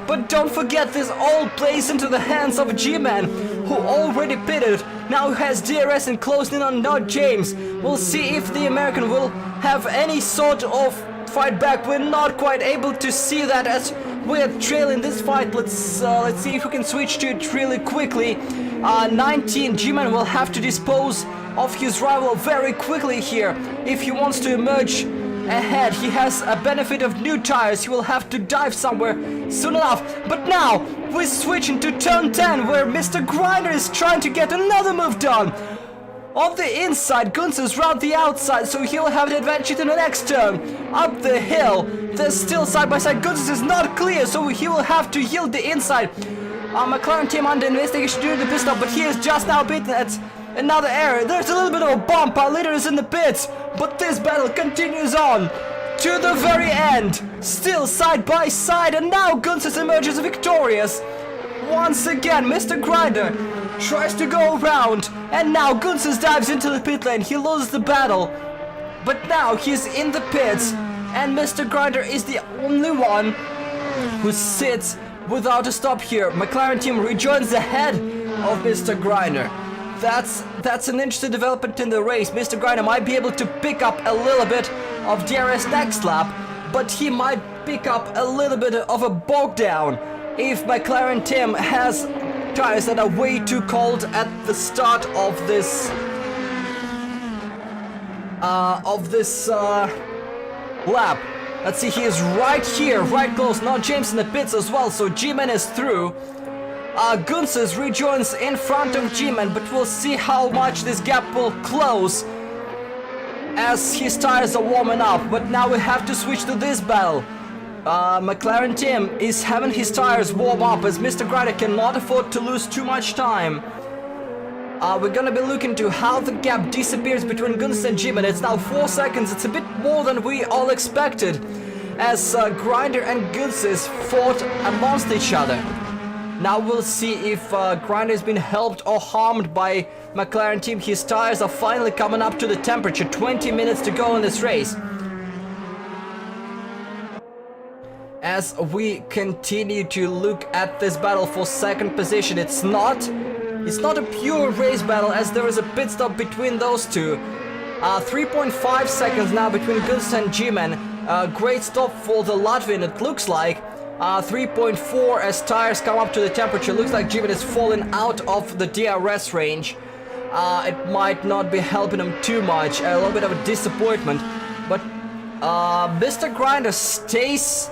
But don't forget, this all plays into the hands of G-Man, who already pitted. Now has DRS and closed in on Not James. We'll see if the American will have any sort of fight back. We're not quite able to see that as we're trailing this fight. Let's see if we can switch to it really quickly. 19, G-Man will have to dispose of his rival very quickly here if he wants to emerge ahead. He has a benefit of new tires. He will have to dive somewhere soon enough. But now we're switching to turn 10, where Mr. Grinder is trying to get another move done. On the inside, Guns is round the outside, so he'll have the advantage in the next turn. Up the hill, they're still side by side. Guns is not clear, so he will have to yield the inside. McLaren team under investigation during the pit stop, but he is just now beaten at another error. There's a little bit of a bump. Our leader is in the pits, but this battle continues on to the very end. Still side by side, and now Guns emerges victorious. Once again, Mr. Grinder tries to go around, and now Guns dives into the pit lane. He loses the battle, but now he's in the pits, and Mr. Grinder is the only one who sits without a stop here. McLaren team rejoins the head of Mr. Grinder. That's an interesting development in the race. Mr. Grinder might be able to pick up a little bit of DRS next lap, but he might pick up a little bit of a bog down if McLaren team has tires that are way too cold at the start of this lap. Let's see, he is right here, right close. Not James in the pits as well, so G-Man is through. Guns rejoins in front of G-Man, but we'll see how much this gap will close as his tires are warming up. But now we have to switch to this battle. McLaren team is having his tires warm up, as Mr. Grinder cannot afford to lose too much time. We're gonna be looking to how the gap disappears between Guns and G-Man. It's now 4 seconds. It's a bit more than we all expected, as Grinder and Guns fought amongst each other. Now we'll see if Grinder has been helped or harmed by McLaren team. His tires are finally coming up to the temperature. 20 minutes to go in this race. As we continue to look at this battle for second position, it's not a pure race battle, as there is a pit stop between those two. 3.5 seconds now between Guns and G-Man. Great stop for the Latvian, it looks like. 3.4 as tires come up to the temperature. Looks like G-Man is falling out of the DRS range. It might not be helping him too much. A little bit of a disappointment. But Mr. Grinder stays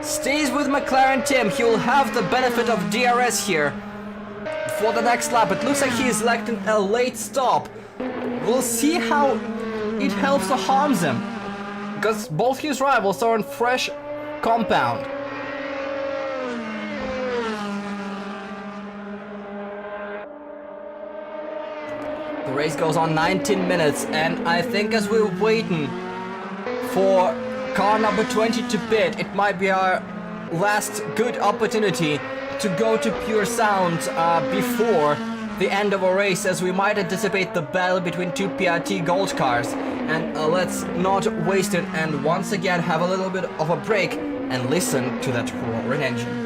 stays with McLaren team. He will have the benefit of DRS here for the next lap. It looks like he is electing a late stop. We'll see how it helps or harms him, because both his rivals are on fresh compound. The race goes on 19 minutes, and I think as we're waiting for car number 20 to pit, it might be our last good opportunity to go to pure sound before the end of a race, as we might anticipate the battle between two PRT Gold cars. And let's not waste it, and once again have a little bit of a break and listen to that roaring engine.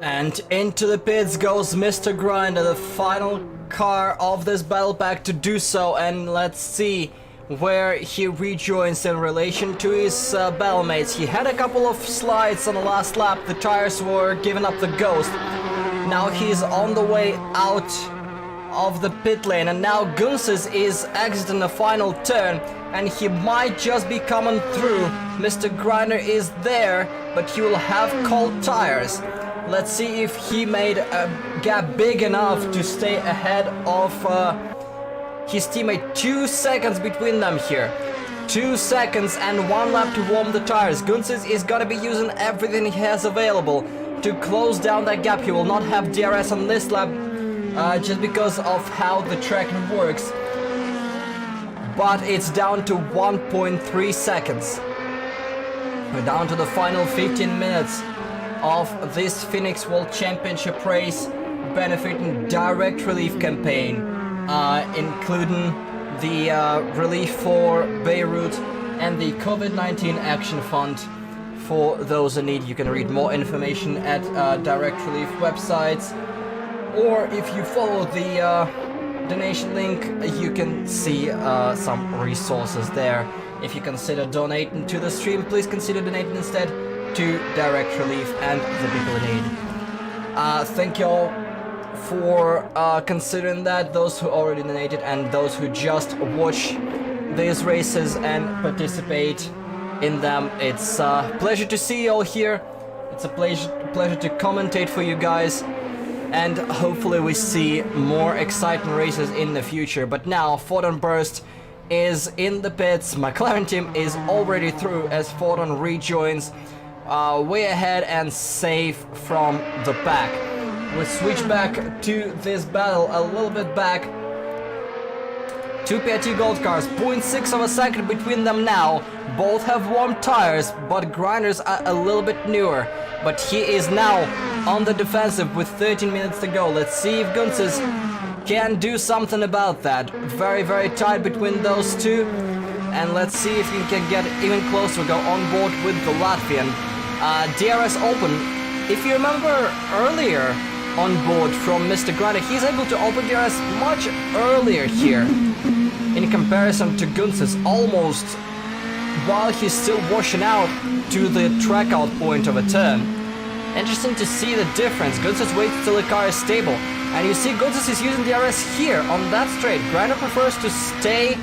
And into the pits goes Mr. Grinder, the final car of this battle pack to do so, and let's see where he rejoins in relation to his battle mates. He had a couple of slides on the last lap, the tires were giving up the ghost. Now he's on the way out of the pit lane, and now Gunses is exiting the final turn, and he might just be coming through. Mr. Grinder is there, but he will have cold tires. Let's see if he made a gap big enough to stay ahead of his teammate. 2 seconds between them here. 2 seconds and 1 lap to warm the tires. Gunses is gonna be using everything he has available to close down that gap. He will not have DRS on this lap just because of how the track works. But it's down to 1.3 seconds. We're down to the final 15 minutes of this Phoenix World Championship race, benefiting Direct Relief campaign, including the relief for Beirut and the COVID-19 Action Fund for those in need. You can read more information at Direct Relief websites. or if you follow the donation link, you can see some resources there. If you consider donating to the stream, please consider donating instead to Direct Relief and the people in need. Thank you all for considering that, those who already donated and those who just watch these races and participate in them. It's a pleasure to see you all here. It's a pleasure to commentate for you guys, and hopefully we see more exciting races in the future. But now Photon Burst is in the pits. McLaren team is already through as Photon rejoins way ahead and safe from the pack. We switch back to this battle a little bit back. Two PRT Gold cars, 0.6 of a second between them now. Both have warm tires, but Grinders are a little bit newer. But he is now on the defensive with 13 minutes to go. Let's see if Gunces can do something about that. Very, very tight between those two. And let's see if he can get even closer, go on board with the Latvian. DRS open. If you remember earlier on board from Mr. Grinder, he's able to open DRS much earlier here in comparison to Gunces, almost while he's still washing out to the track out point of a turn. Interesting to see the difference. Gunces waits till the car is stable, and you see Gunces is using DRS here on that straight. Grinder prefers to stay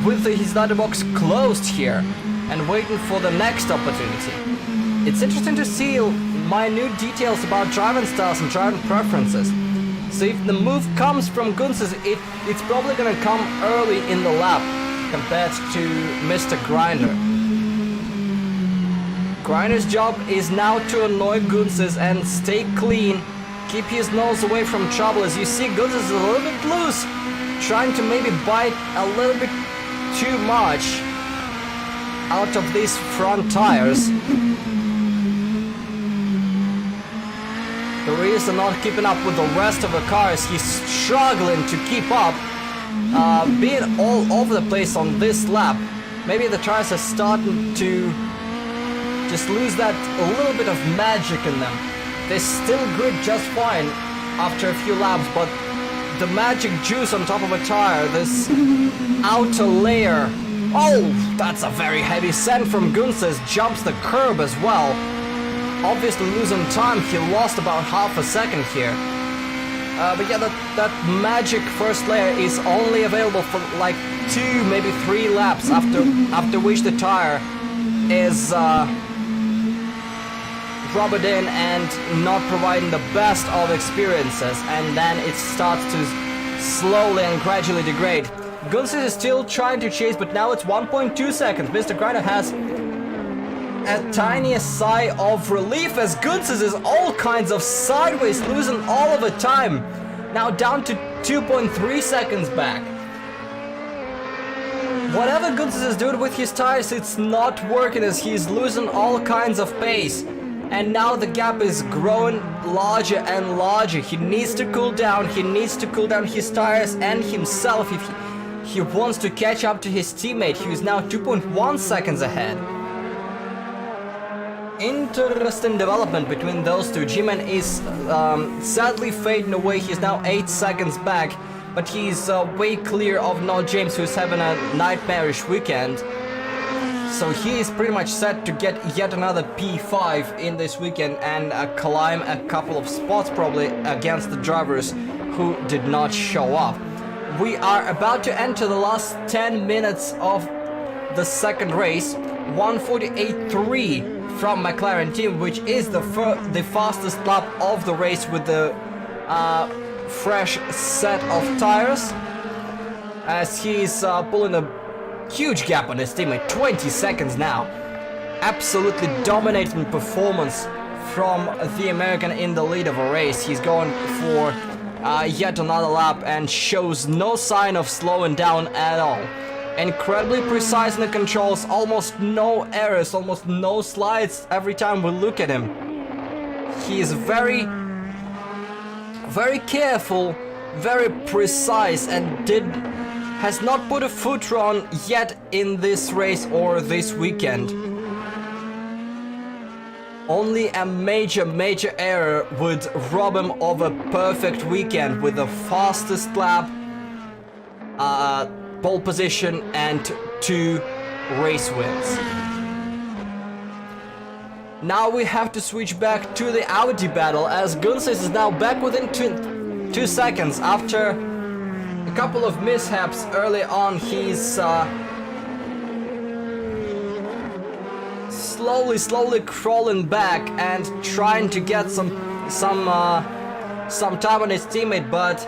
with his letterbox closed here and waiting for the next opportunity. It's interesting to see minute details about driving styles and driving preferences. So if the move comes from Gunces, it's probably gonna come early in the lap compared to Mr. Grinder. Grinder's job is now to annoy Gunces and stay clean, keep his nose away from trouble. As you see, Gunces is a little bit loose, trying to maybe bite a little bit too much out of these front tires. The rears are not keeping up with the rest of the cars. He's struggling to keep up, being all over the place on this lap. Maybe the tires are starting to just lose that little bit of magic in them. They still grip just fine after a few laps, but the magic juice on top of a tire, this outer layer. Oh, that's a very heavy send from Gunces. Jumps the curb as well. Obviously losing time, he lost about half a second here. But yeah, that magic first layer is only available for like 2, maybe 3 laps, after which the tire is rubbered in and not providing the best of experiences, and then it starts to slowly and gradually degrade. Gunces is still trying to chase, but now it's 1.2 seconds. Mr. Grinder has a tiniest sigh of relief as Gunces is all kinds of sideways, losing all of the time. Now down to 2.3 seconds back. Whatever Gunces is doing with his tires, it's not working as he's losing all kinds of pace. And now the gap is growing larger and larger. He needs to cool down. He needs to cool down his tires and himself if he wants to catch up to his teammate, who is now 2.1 seconds ahead. Interesting development between those two. G-Man is sadly fading away. He's now 8 seconds back, but he's way clear of Noel James, who's having a nightmarish weekend. So he is pretty much set to get yet another P5 in this weekend and climb a couple of spots probably against the drivers who did not show up. We are about to enter the last 10 minutes of the second race. 1:48.3 from McLaren team, which is the fastest lap of the race with the fresh set of tires, as he's pulling a huge gap on his teammate, 20 seconds now. Absolutely dominating performance from the American in the lead of a race. He's going for yet another lap and shows no sign of slowing down at all. Incredibly precise in the controls, almost no errors, almost no slides every time we look at him. He is very, very careful, very precise, and has not put a foot wrong yet in this race or this weekend. Only a major error would rob him of a perfect weekend with the fastest lap, pole position, and 2 race wins. Now we have to switch back to the Audi battle, as Gunses is now back within 2 seconds after a couple of mishaps early on. He's slowly crawling back and trying to get some time on his teammate, but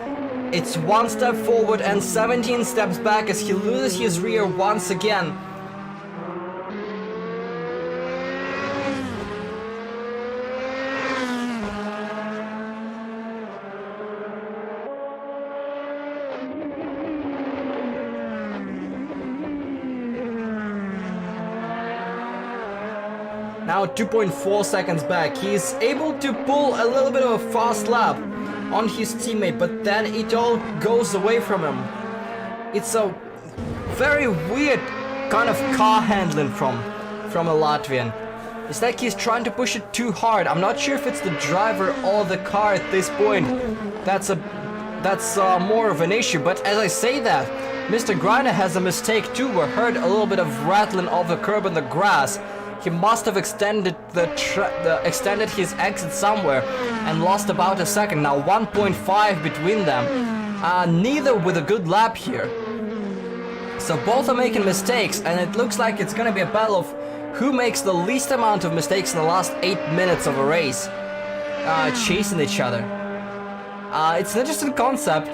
it's 1 step forward and 17 steps back as he loses his rear once again. Now 2.4 seconds back. He's able to pull a little bit of a fast lap on his teammate, but then it all goes away from him. It's a very weird kind of car handling from a Latvian. It's like he's trying to push it too hard. I'm not sure if it's the driver or the car at this point. That's more of an issue. But as I say that, Mr. Greiner has a mistake too. We heard a little bit of rattling of the curb in the grass. He must have extended extended his exit somewhere and lost about a second. Now 1.5 between them. Neither with a good lap here. So both are making mistakes, and it looks like it's gonna be a battle of who makes the least amount of mistakes in the last 8 minutes of a race, chasing each other. It's an interesting concept.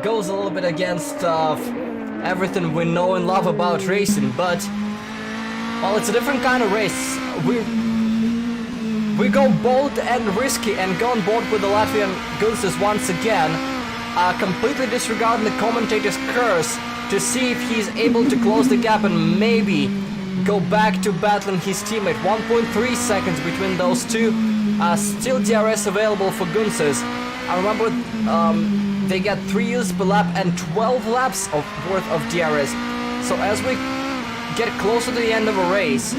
Goes a little bit against everything we know and love about racing, but well, it's a different kind of race. We go bold and risky and go on board with the Latvian Gunses once again, completely disregarding the commentator's curse to see if he's able to close the gap and maybe go back to battling his teammate. 1.3 seconds between those two. Still DRS available for Gunses. I remember they get 3 uses per lap and 12 laps worth of DRS. So as we get closer to the end of a race,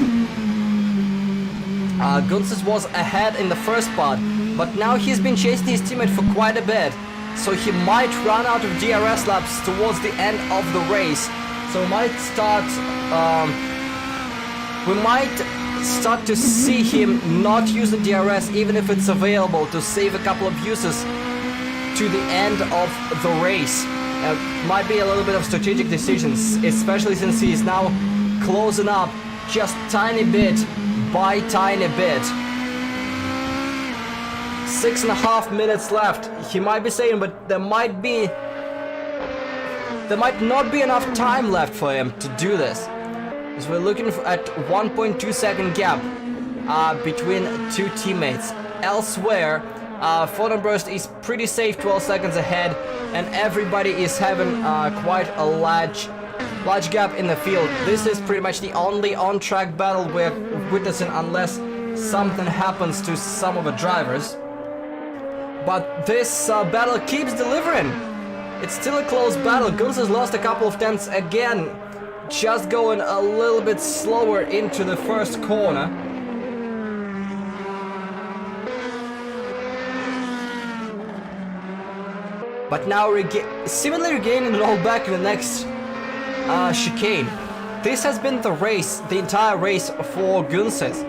Gunses was ahead in the first part, but now he's been chasing his teammate for quite a bit, so he might run out of DRS laps towards the end of the race. So we might start to see him not using DRS even if it's available, to save a couple of uses to the end of the race. Might be a little bit of strategic decisions, especially since he is now closing up just tiny bit by tiny bit. 6.5 minutes left. He might be saying, but there might not be enough time left for him to do this. So we're looking at 1.2 second gap between two teammates. Elsewhere, Fordenburst is pretty safe, 12 seconds ahead, and everybody is having quite a large gap in the field. This is pretty much the only on-track battle we're witnessing, unless something happens to some of the drivers. But this battle keeps delivering. It's still a close battle. Guns has lost a couple of tenths again, just going a little bit slower into the first corner. But now seemingly regaining it all back in the next chicane. This has been the race, the entire race for Gunses.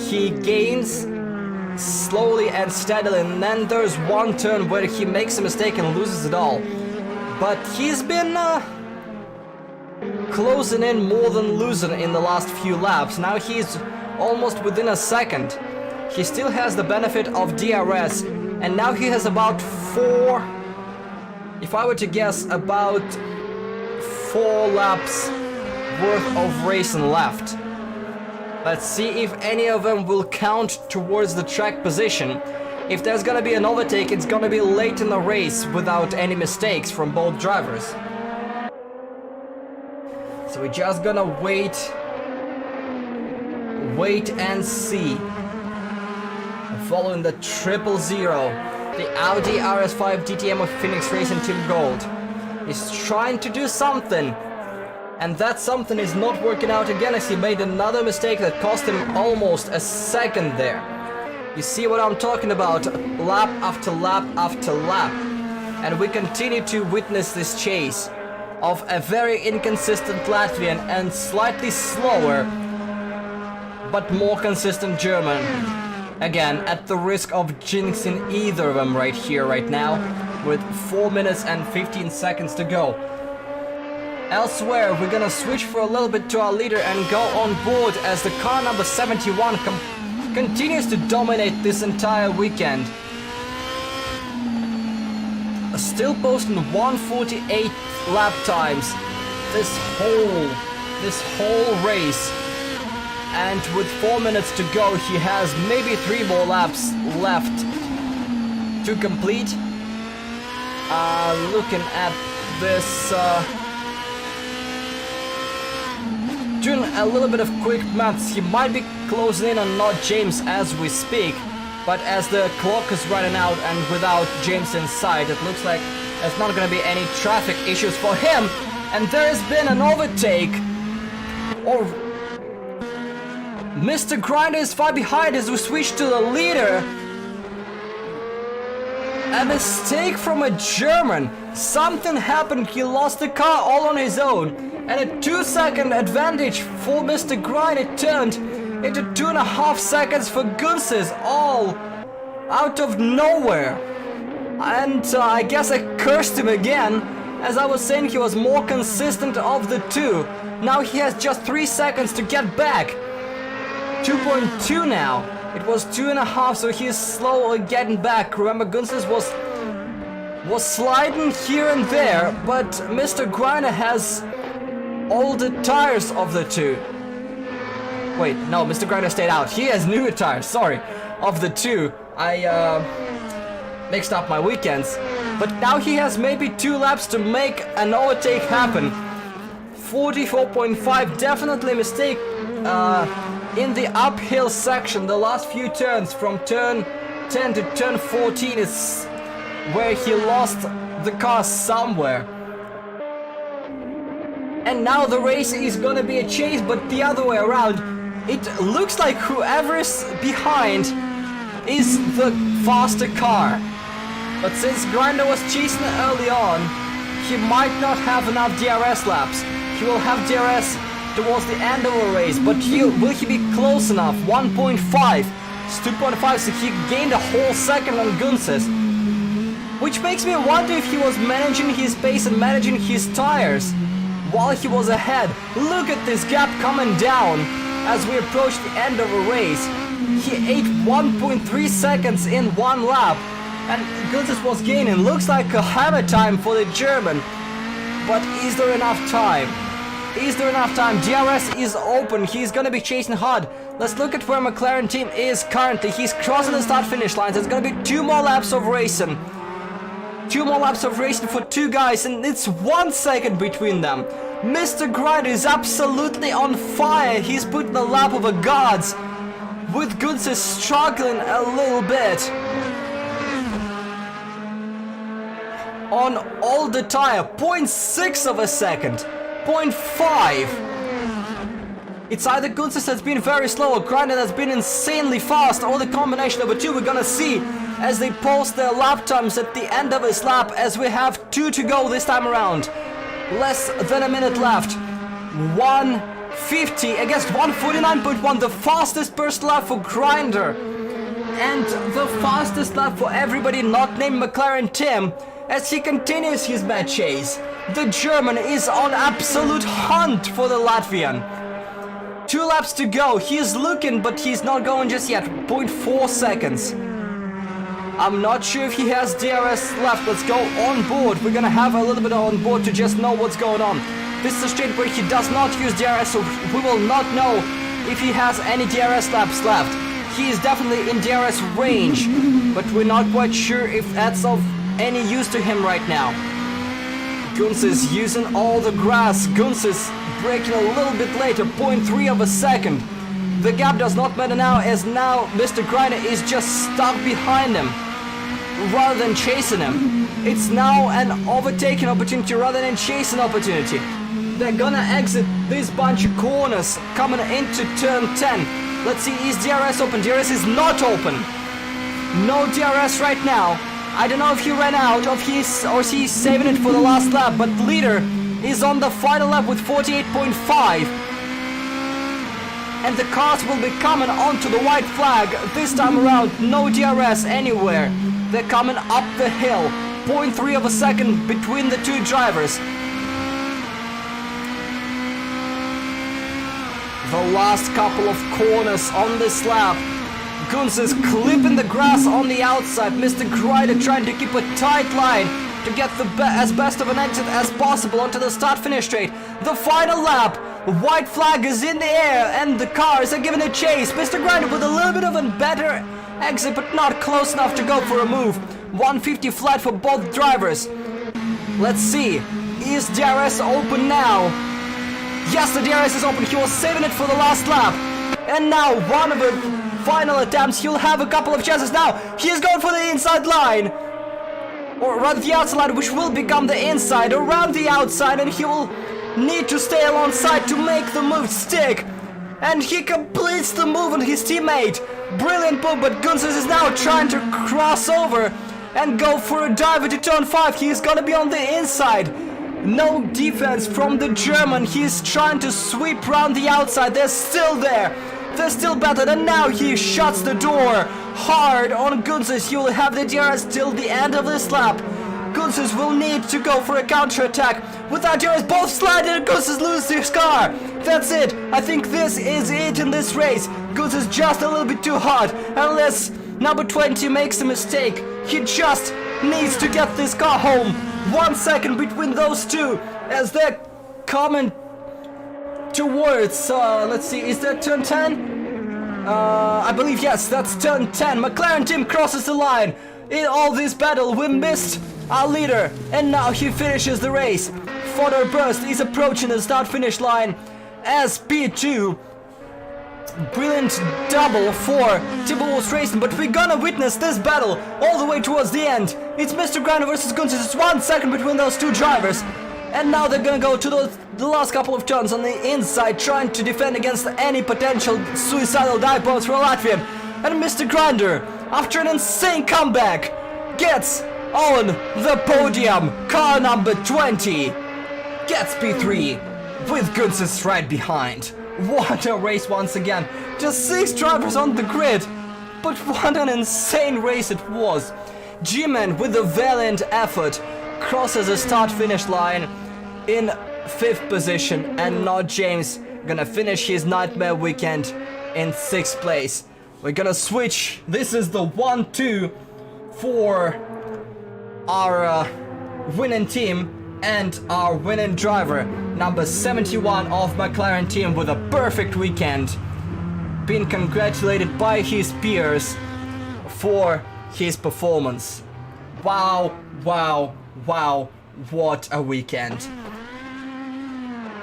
He gains slowly and steadily, and then there's one turn where he makes a mistake and loses it all. But he's been closing in more than losing in the last few laps. Now he's almost within a second. He still has the benefit of DRS, and now he has about if I were to guess, about 4 laps worth of racing left. Let's see if any of them will count towards the track position. If there's gonna be an overtake, it's gonna be late in the race without any mistakes from both drivers. So we're just gonna wait and see. Following the 000, the Audi RS5 DTM of Phoenix Racing Team Gold is trying to do something, And that something is not working out again, as he made another mistake that cost him almost a second there. You see what I'm talking about? Lap after lap after lap. And we continue to witness this chase of a very inconsistent Latvian and slightly slower but more consistent German. Again, at the risk of jinxing either of them right here, right now, with 4 minutes and 15 seconds to go. Elsewhere, we're gonna switch for a little bit to our leader and go on board as the car number 71 continues to dominate this entire weekend. Still posting 1:48 lap times this whole race. And with 4 minutes to go, he has maybe 3 more laps left to complete. Looking at this, doing a little bit of quick maths, he might be closing in on not James as we speak, but as the clock is running out and without James in sight, it looks like there's not going to be any traffic issues for him. And there has been an overtake, or Mr. Grinder is far behind as we switch to the leader. A mistake from a German. Something happened, he lost the car all on his own. And a 2-second advantage for Mr. Grinder turned into 2.5 seconds for Gunses, all out of nowhere. And I guess I cursed him again. As I was saying, he was more consistent of the two. Now he has just 3 seconds to get back. 2.2 now. It was 2.5, so he is slowly getting back. Remember, Gunses was sliding here and there, but Mr. Grinder has all the tires of the two. Wait, no, Mr. Grinder stayed out. He has newer tires, sorry, of the two. I mixed up my weekends. But now he has maybe 2 laps to make an overtake happen. 44.5, definitely a mistake in the uphill section. The last few turns from turn 10 to turn 14 is where he lost the car somewhere. And now the race is gonna be a chase, but the other way around. It looks like whoever is behind is the faster car. But since Grinder was chasing early on, he might not have enough DRS laps. He will have DRS towards the end of the race, but will he be close enough? 1.5. It's 2.5, so he gained a whole second on Gunses. Which makes me wonder if he was managing his pace and managing his tires while he was ahead. Look at this gap coming down as we approach the end of a race. He ate 1.3 seconds in 1 lap, and Gunses was gaining. Looks like a hammer time for the German. But is there enough time? Is there enough time? DRS is open. He's gonna be chasing hard. Let's look at where McLaren team is currently. He's crossing the start-finish lines. There's gonna be 2 more laps of racing. 2 more laps of racing for 2 guys, and it's 1 second between them. Mr. Grinder is absolutely on fire. He's putting the lap over guards, with Gunses struggling a little bit. On all the tire, 0.6 of a second, 0.5. It's either Gunses has been very slow or Grinder has been insanely fast, or the combination of the two. We're gonna see as they post their lap times at the end of his lap, as we have 2 to go this time around. Less than a minute left. 1:50 against 1:49.1, the fastest burst lap for Grinder. And the fastest lap for everybody not named McLaren Tim, as he continues his mad chase. The German is on absolute hunt for the Latvian. 2 laps to go. He's looking, but he's not going just yet. 0.4 seconds. I'm not sure if he has DRS left. Let's go on board. We're gonna have a little bit on board to just know what's going on. This is a straight where he does not use DRS, so we will not know if he has any DRS laps left. He is definitely in DRS range, but we're not quite sure if that's of any use to him right now. Gunses using all the grass. Gunses braking a little bit later, 0.3 of a second. The gap does not matter now, as now Mr. Grinder is just stuck behind him rather than chasing him. It's now an overtaking opportunity rather than chasing opportunity. they're gonna exit this bunch of corners coming into turn 10. Let's see, is DRS open? DRS is not open. No DRS right now. I don't know if he ran out or he's saving it for the last lap, but leader is on the final lap with 48.5. And the cars will be coming onto the white flag this time around. No DRS anywhere. They're coming up the hill. 0.3 of a second between the two drivers. The last couple of corners on this lap. Guns is clipping the grass on the outside. Mr. Grider trying to keep a tight line to get as best of an exit as possible onto the start-finish straight. The final lap. White flag is in the air and the cars are giving a chase. Mr. Grider with a little bit of a better exit, but not close enough to go for a move. 150 flat for both drivers. Let's see. Is DRS open now? Yes, the DRS is open. He was saving it for the last lap. And now one of the final attempts. He'll have a couple of chances now. He's going for the inside line. Or rather the outside line, which will become the inside. Around the outside, and he will need to stay alongside to make the move stick. And he completes the move on his teammate. Brilliant move, but Gunses is now trying to cross over and go for a dive into turn 5. He's gonna be on the inside. No defense from the German. He's trying to sweep around the outside. They're still there. They're still battered, and now he shuts the door hard on Gunses. He will have the DRS till the end of this lap. Gunses will need to go for a counter-attack. Without DRS, both slide and Gunses loses his car. That's it. I think this is it in this race. Gunses just a little bit too hard. Unless number 20 makes a mistake. He just needs to get this car home. 1 second between those two as they're coming towards, let's see, is that turn 10? I believe, yes, that's turn 10. McLaren team crosses the line. In all this battle, we missed our leader, and now he finishes the race. Fodder Burst is approaching the start-finish line as P2. Brilliant double for Timberwolves Racing, but we're gonna witness this battle all the way towards the end. It's Mr. Grinder versus Gunses. It's 1 second between those two drivers. And now they're gonna go to the last couple of turns on the inside, trying to defend against any potential suicidal dive bombs from Latvian. And Mr. Grinder, after an insane comeback, gets on the podium. Car number 20 gets P3 with Gunses right behind. What a race once again. Just 6 drivers on the grid. But what an insane race it was. G-Man with a valiant effort crosses the start-finish line in 5th position, and not James gonna finish his nightmare weekend in 6th place. We're gonna switch. This is the 1-2 for our winning team and our winning driver, number 71 of McLaren team, with a perfect weekend, being congratulated by his peers for his performance. Wow, wow, wow, what a weekend.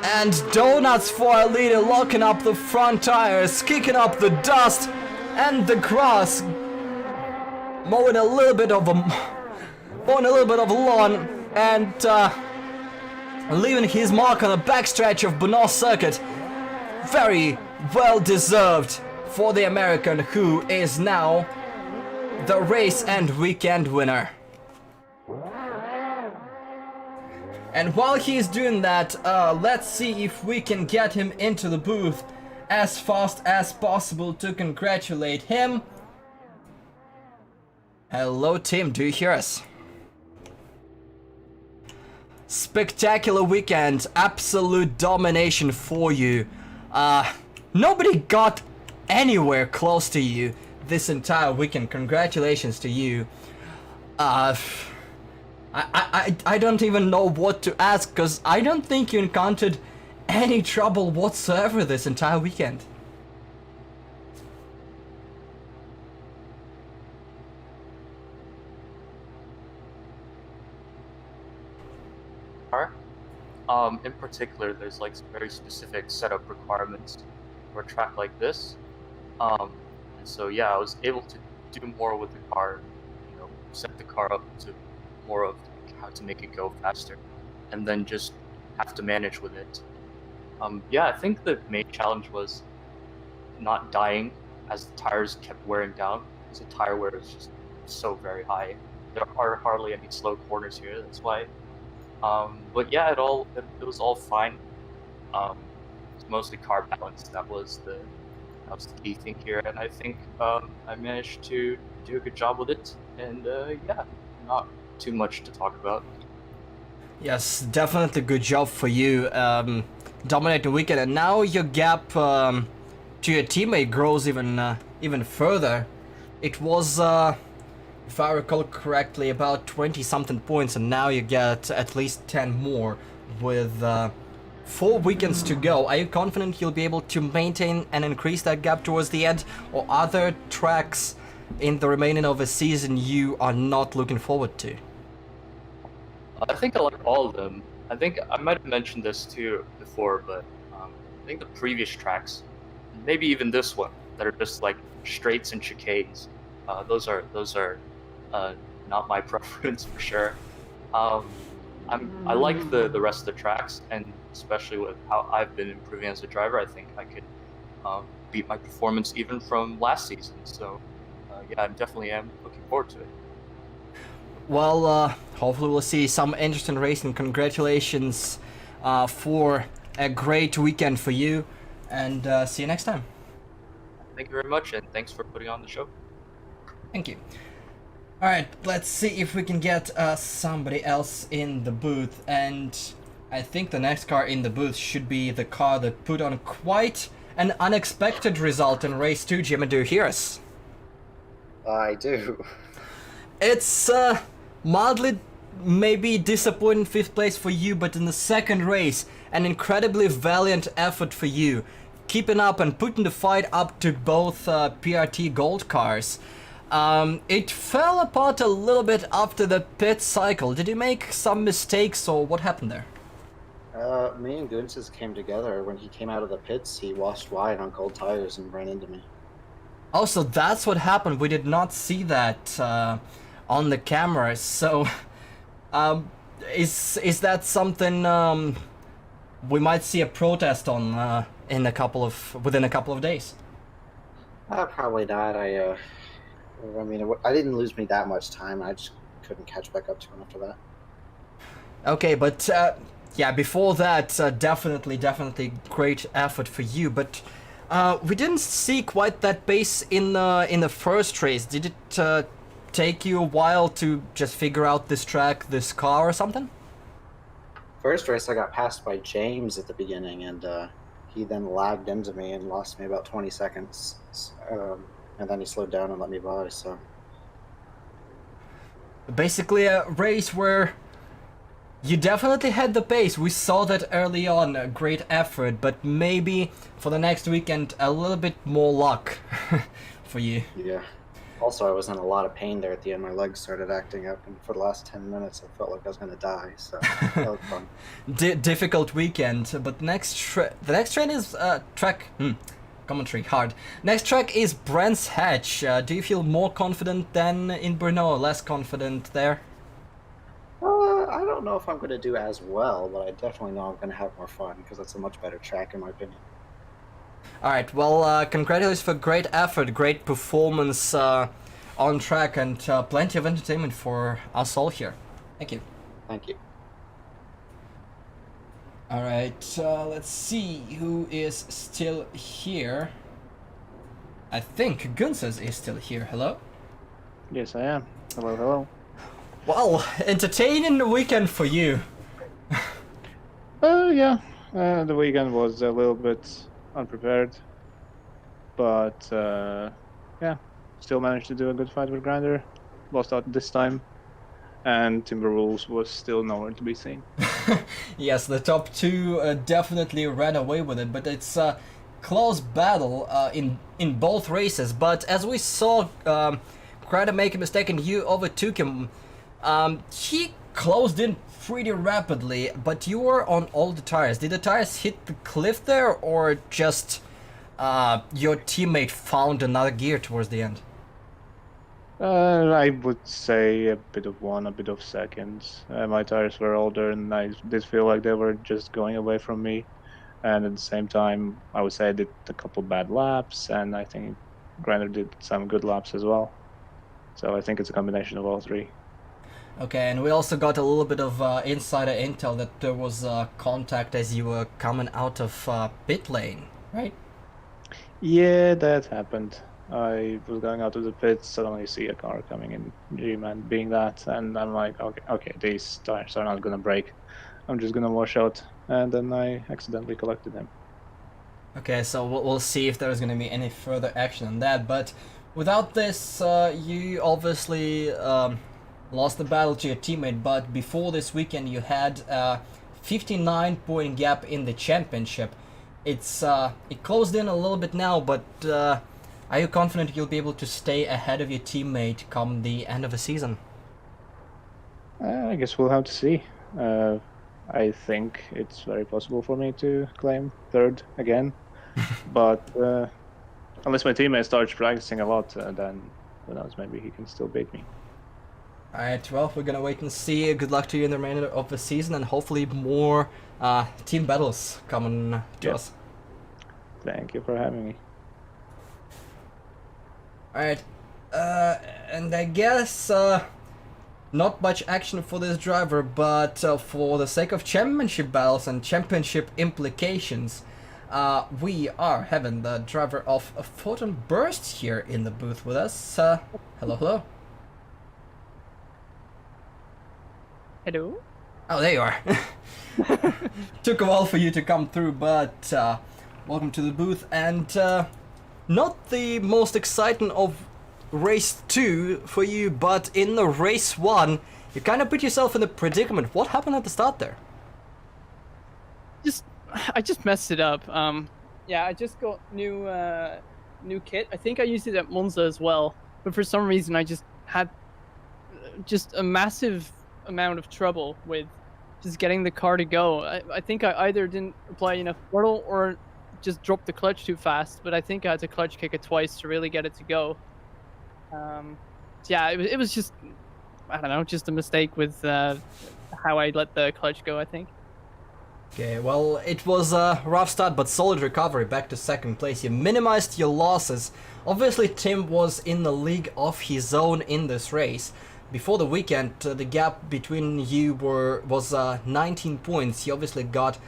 And donuts for our leader, locking up the front tires, kicking up the dust and the grass, mowing a little bit of a lawn, and leaving his mark on the backstretch of Benoist Circuit. Very well deserved for the American, who is now the race and weekend winner. And while he's doing that, let's see if we can get him into the booth as fast as possible to congratulate him. Hello Tim, do you hear us? Spectacular weekend, absolute domination for you. Nobody got anywhere close to you this entire weekend. Congratulations to you. I don't even know what to ask, because I don't think you encountered any trouble whatsoever this entire weekend. In particular, there's like some very specific setup requirements for a track like this. And so yeah, I was able to do more with the car, you know, set the car up to more of how to make it go faster, and then just have to manage with it. Yeah, I think the main challenge was not dying as the tires kept wearing down. Because the tire wear is just so very high. There are hardly any slow corners here. That's why. But yeah, it was all fine. It's mostly car balance. That was the key thing here, and I think I managed to do a good job with it. And yeah, not too much to talk about. Yes, definitely good job for you. Dominate the weekend, and now your gap to your teammate grows even further. It was, if I recall correctly, about 20-something points, and now you get at least 10 more with 4 weekends to go. Are you confident you'll be able to maintain and increase that gap towards the end, or other tracks in the remaining of the season you are not looking forward to? I think I like all of them. I think I might have mentioned this too before, but I think the previous tracks, maybe even this one, that are just like straights and chicanes, those are not my preference for sure. I like the rest of the tracks, and especially with how I've been improving as a driver, I think I could beat my performance even from last season. So yeah, I definitely am looking forward to it. Well, hopefully we'll see some interesting racing. Congratulations for a great weekend for you, and see you next time. Thank you very much, and thanks for putting on the show. Thank you. Alright, let's see if we can get somebody else in the booth, and I think the next car in the booth should be the car that put on quite an unexpected result in race 2. Jimmy, do you hear us? I do. It's mildly maybe disappointing 5th place for you, but in the second race, an incredibly valiant effort for you, keeping up and putting the fight up to both PRT gold cars. It fell apart a little bit after the pit cycle. Did you make some mistakes, or what happened there? Me and Gunsis came together. When he came out of the pits, he washed wide on cold tires and ran into me. Oh, so that's what happened. We did not see that on the camera. So, is that something we might see a protest on within a couple of days? Probably not. I mean, I didn't lose me that much time. I just couldn't catch back up to him after that. Okay, but yeah, before that, definitely great effort for you. But we didn't see quite that pace in the first race. Did it take you a while to just figure out this track, this car, or something? First race, I got passed by James at the beginning, and he then lagged into me and lost me about 20 seconds. And then he slowed down and let me by, so... Basically a race where you definitely had the pace. We saw that early on, a great effort, but maybe for the next weekend a little bit more luck for you. Yeah. Also, I was in a lot of pain there at the end. My legs started acting up, and for the last 10 minutes I felt like I was going to die, so that was fun. Difficult weekend, but the next train is track... commentary hard. Next track is Brands Hatch. Do you feel more confident than in Brno, or less confident there? I don't know if I'm going to do as well, but I definitely know I'm going to have more fun because it's a much better track in my opinion. Alright, well, congratulations for great effort, great performance on track, and plenty of entertainment for us all here. Thank you. Thank you. Alright, let's see who is still here. I think Gunses is still here. Hello? Yes, I am. Hello, hello. Well, entertaining weekend for you. Yeah. The weekend was a little bit unprepared. But, yeah. Still managed to do a good fight with Grinder. Lost out this time. And Timberwolves was still nowhere to be seen. Yes, the top two definitely ran away with it, but it's a close battle in both races. But as we saw, Grinder make a mistake and you overtook him. He closed in pretty rapidly, but you were on all the tires. Did the tires hit the cliff there, or just your teammate found another gear towards the end? I would say a bit of one, a bit of second. My tires were older, and I did feel like they were just going away from me. And at the same time, I would say I did a couple bad laps, and I think Grinder did some good laps as well. So I think it's a combination of all three. Okay, and we also got a little bit of insider intel that there was contact as you were coming out of pit lane, right? Yeah, that happened. I was going out of the pits, suddenly see a car coming in, G-Man being that, and I'm like, okay, these tires are not gonna break. I'm just gonna wash out, and then I accidentally collected him. Okay, so we'll see if there's gonna be any further action on that, but without this, you obviously lost the battle to your teammate, but before this weekend you had a 59-point gap in the championship. It closed in a little bit now, but are you confident you'll be able to stay ahead of your teammate come the end of the season? I guess we'll have to see. I think it's very possible for me to claim third again, but unless my teammate starts practicing a lot, then who knows, maybe he can still beat me. Alright, well, we're gonna wait and see. Good luck to you in the remainder of the season, and hopefully more team battles coming to us. Thank you for having me. Alright, and I guess not much action for this driver, but for the sake of championship battles and championship implications, we are having the driver of Photon Burst here in the booth with us. Hello. Hello? Oh, there you are. Took a while for you to come through, but welcome to the booth. And not the most exciting of race 2 for you, but in the race 1, you kind of put yourself in a predicament. What happened at the start there? I just messed it up. Yeah, I just got new kit. I think I used it at Monza as well, but for some reason I just had just a massive amount of trouble with just getting the car to go. I think I either didn't apply enough throttle or just dropped the clutch too fast, but I think I had to clutch kick it twice to really get it to go. Yeah, it was just, I don't know, just a mistake with how I let the clutch go, I think. Okay, well, it was a rough start, but solid recovery back to second place. You minimized your losses. Obviously, Tim was in the league of his own in this race. Before the weekend, the gap between you was 19 points. He obviously got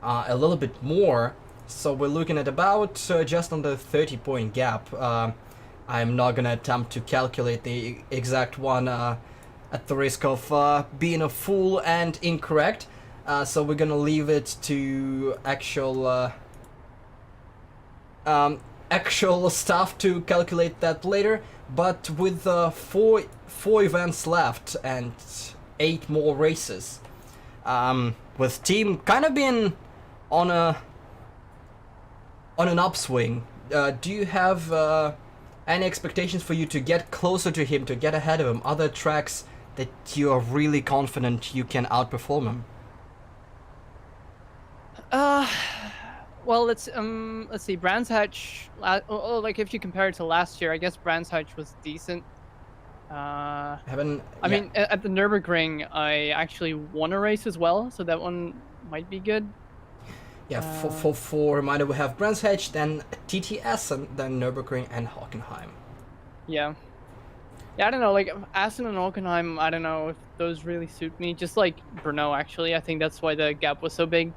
a little bit more, so we're looking at about just under 30-point gap. I'm not gonna attempt to calculate the exact one at the risk of being a fool and incorrect. So we're gonna leave it to actual staff to calculate that later. But with four events left and 8 more races, with team kind of being on an upswing, do you have any expectations for you to get closer to him, to get ahead of him? Other tracks that you are really confident you can outperform him? Well, let's see. Brands Hatch, like if you compare it to last year, I guess Brands Hatch was decent. I mean, at the Nürburgring, I actually won a race as well, so that one might be good. Yeah, for reminder, we have Brands Hatch, then TTS, and then Nürburgring and Hockenheim. Yeah, I don't know, like Assen and Hockenheim, I don't know if those really suit me. Just like Brno, actually, I think that's why the gap was so big.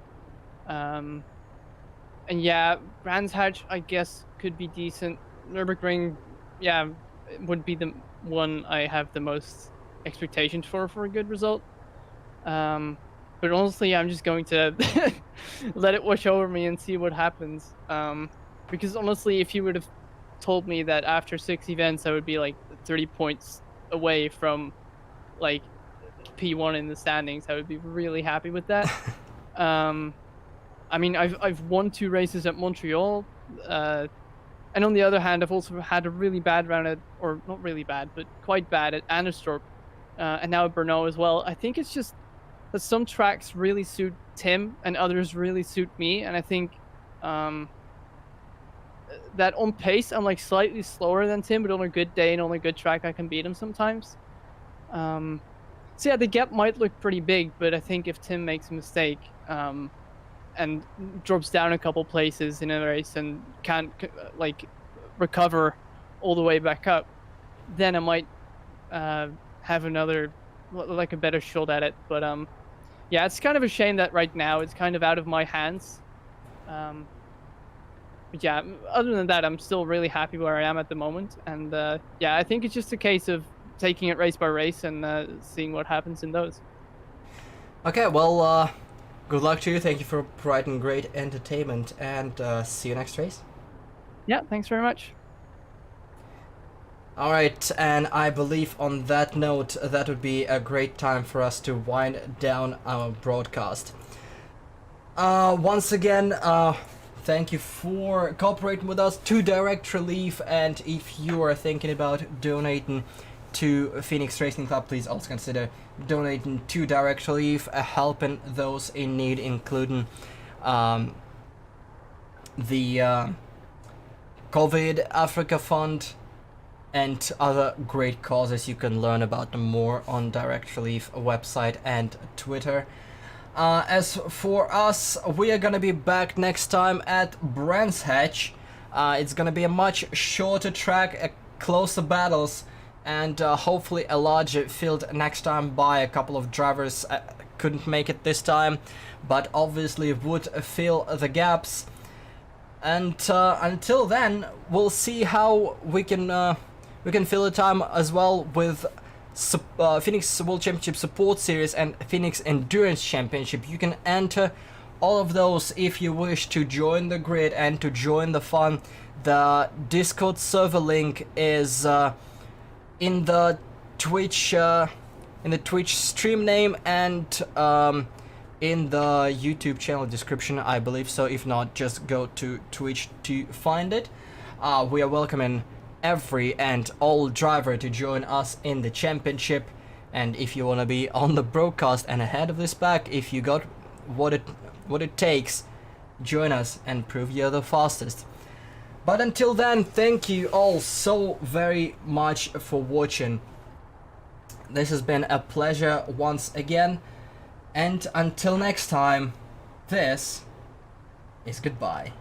And yeah, Brands Hatch, I guess, could be decent. Nürburgring, yeah, would be the one I have the most expectations for a good result. But honestly, I'm just going to let it wash over me and see what happens. Because honestly, if you would have told me that after 6 events I would be like 30 points away from like P1 in the standings, I would be really happy with that. I mean, I've won 2 races at Montreal, and on the other hand, I've also had a really bad round at, or not really bad, but quite bad at Anderstorp, and now at Brno as well. I think it's just that some tracks really suit Tim and others really suit me, and I think that on pace I'm like slightly slower than Tim, but on a good day and on a good track I can beat him sometimes. So yeah, the gap might look pretty big, but I think if Tim makes a mistake and drops down a couple places in a race and can't like recover all the way back up, then I might have another like a better shot at it. But yeah, it's kind of a shame that right now it's kind of out of my hands. But yeah, other than that, I'm still really happy where I am at the moment. And yeah, I think it's just a case of taking it race by race and seeing what happens in those. Okay, well, good luck to you. Thank you for providing great entertainment, and see you next race. Yeah, thanks very much. Alright, and I believe on that note, that would be a great time for us to wind down our broadcast. Once again, thank you for cooperating with us to Direct Relief, and if you are thinking about donating to Phoenix Racing Club, please also consider donating to Direct Relief, helping those in need, including the COVID Africa Fund and other great causes. You can learn about them more on Direct Relief website and Twitter. As for us, we are gonna be back next time at Brands Hatch. It's gonna be a much shorter track, closer battles, and hopefully a larger field next time by. A couple of drivers couldn't make it this time, but obviously would fill the gaps. And until then, we'll see how we can fill the time as well with Phoenix World Championship Support Series and Phoenix Endurance Championship. You can enter all of those if you wish to join the grid and to join the fun. The Discord server link is in the Twitch stream name and in the YouTube channel description, I believe so. If not, just go to Twitch to find it. We are welcoming every and all driver to join us in the championship, and if you want to be on the broadcast and ahead of this pack, if you got what it takes, join us and prove you're the fastest. But until then, thank you all so very much for watching. This has been a pleasure once again, and until next time, this is goodbye.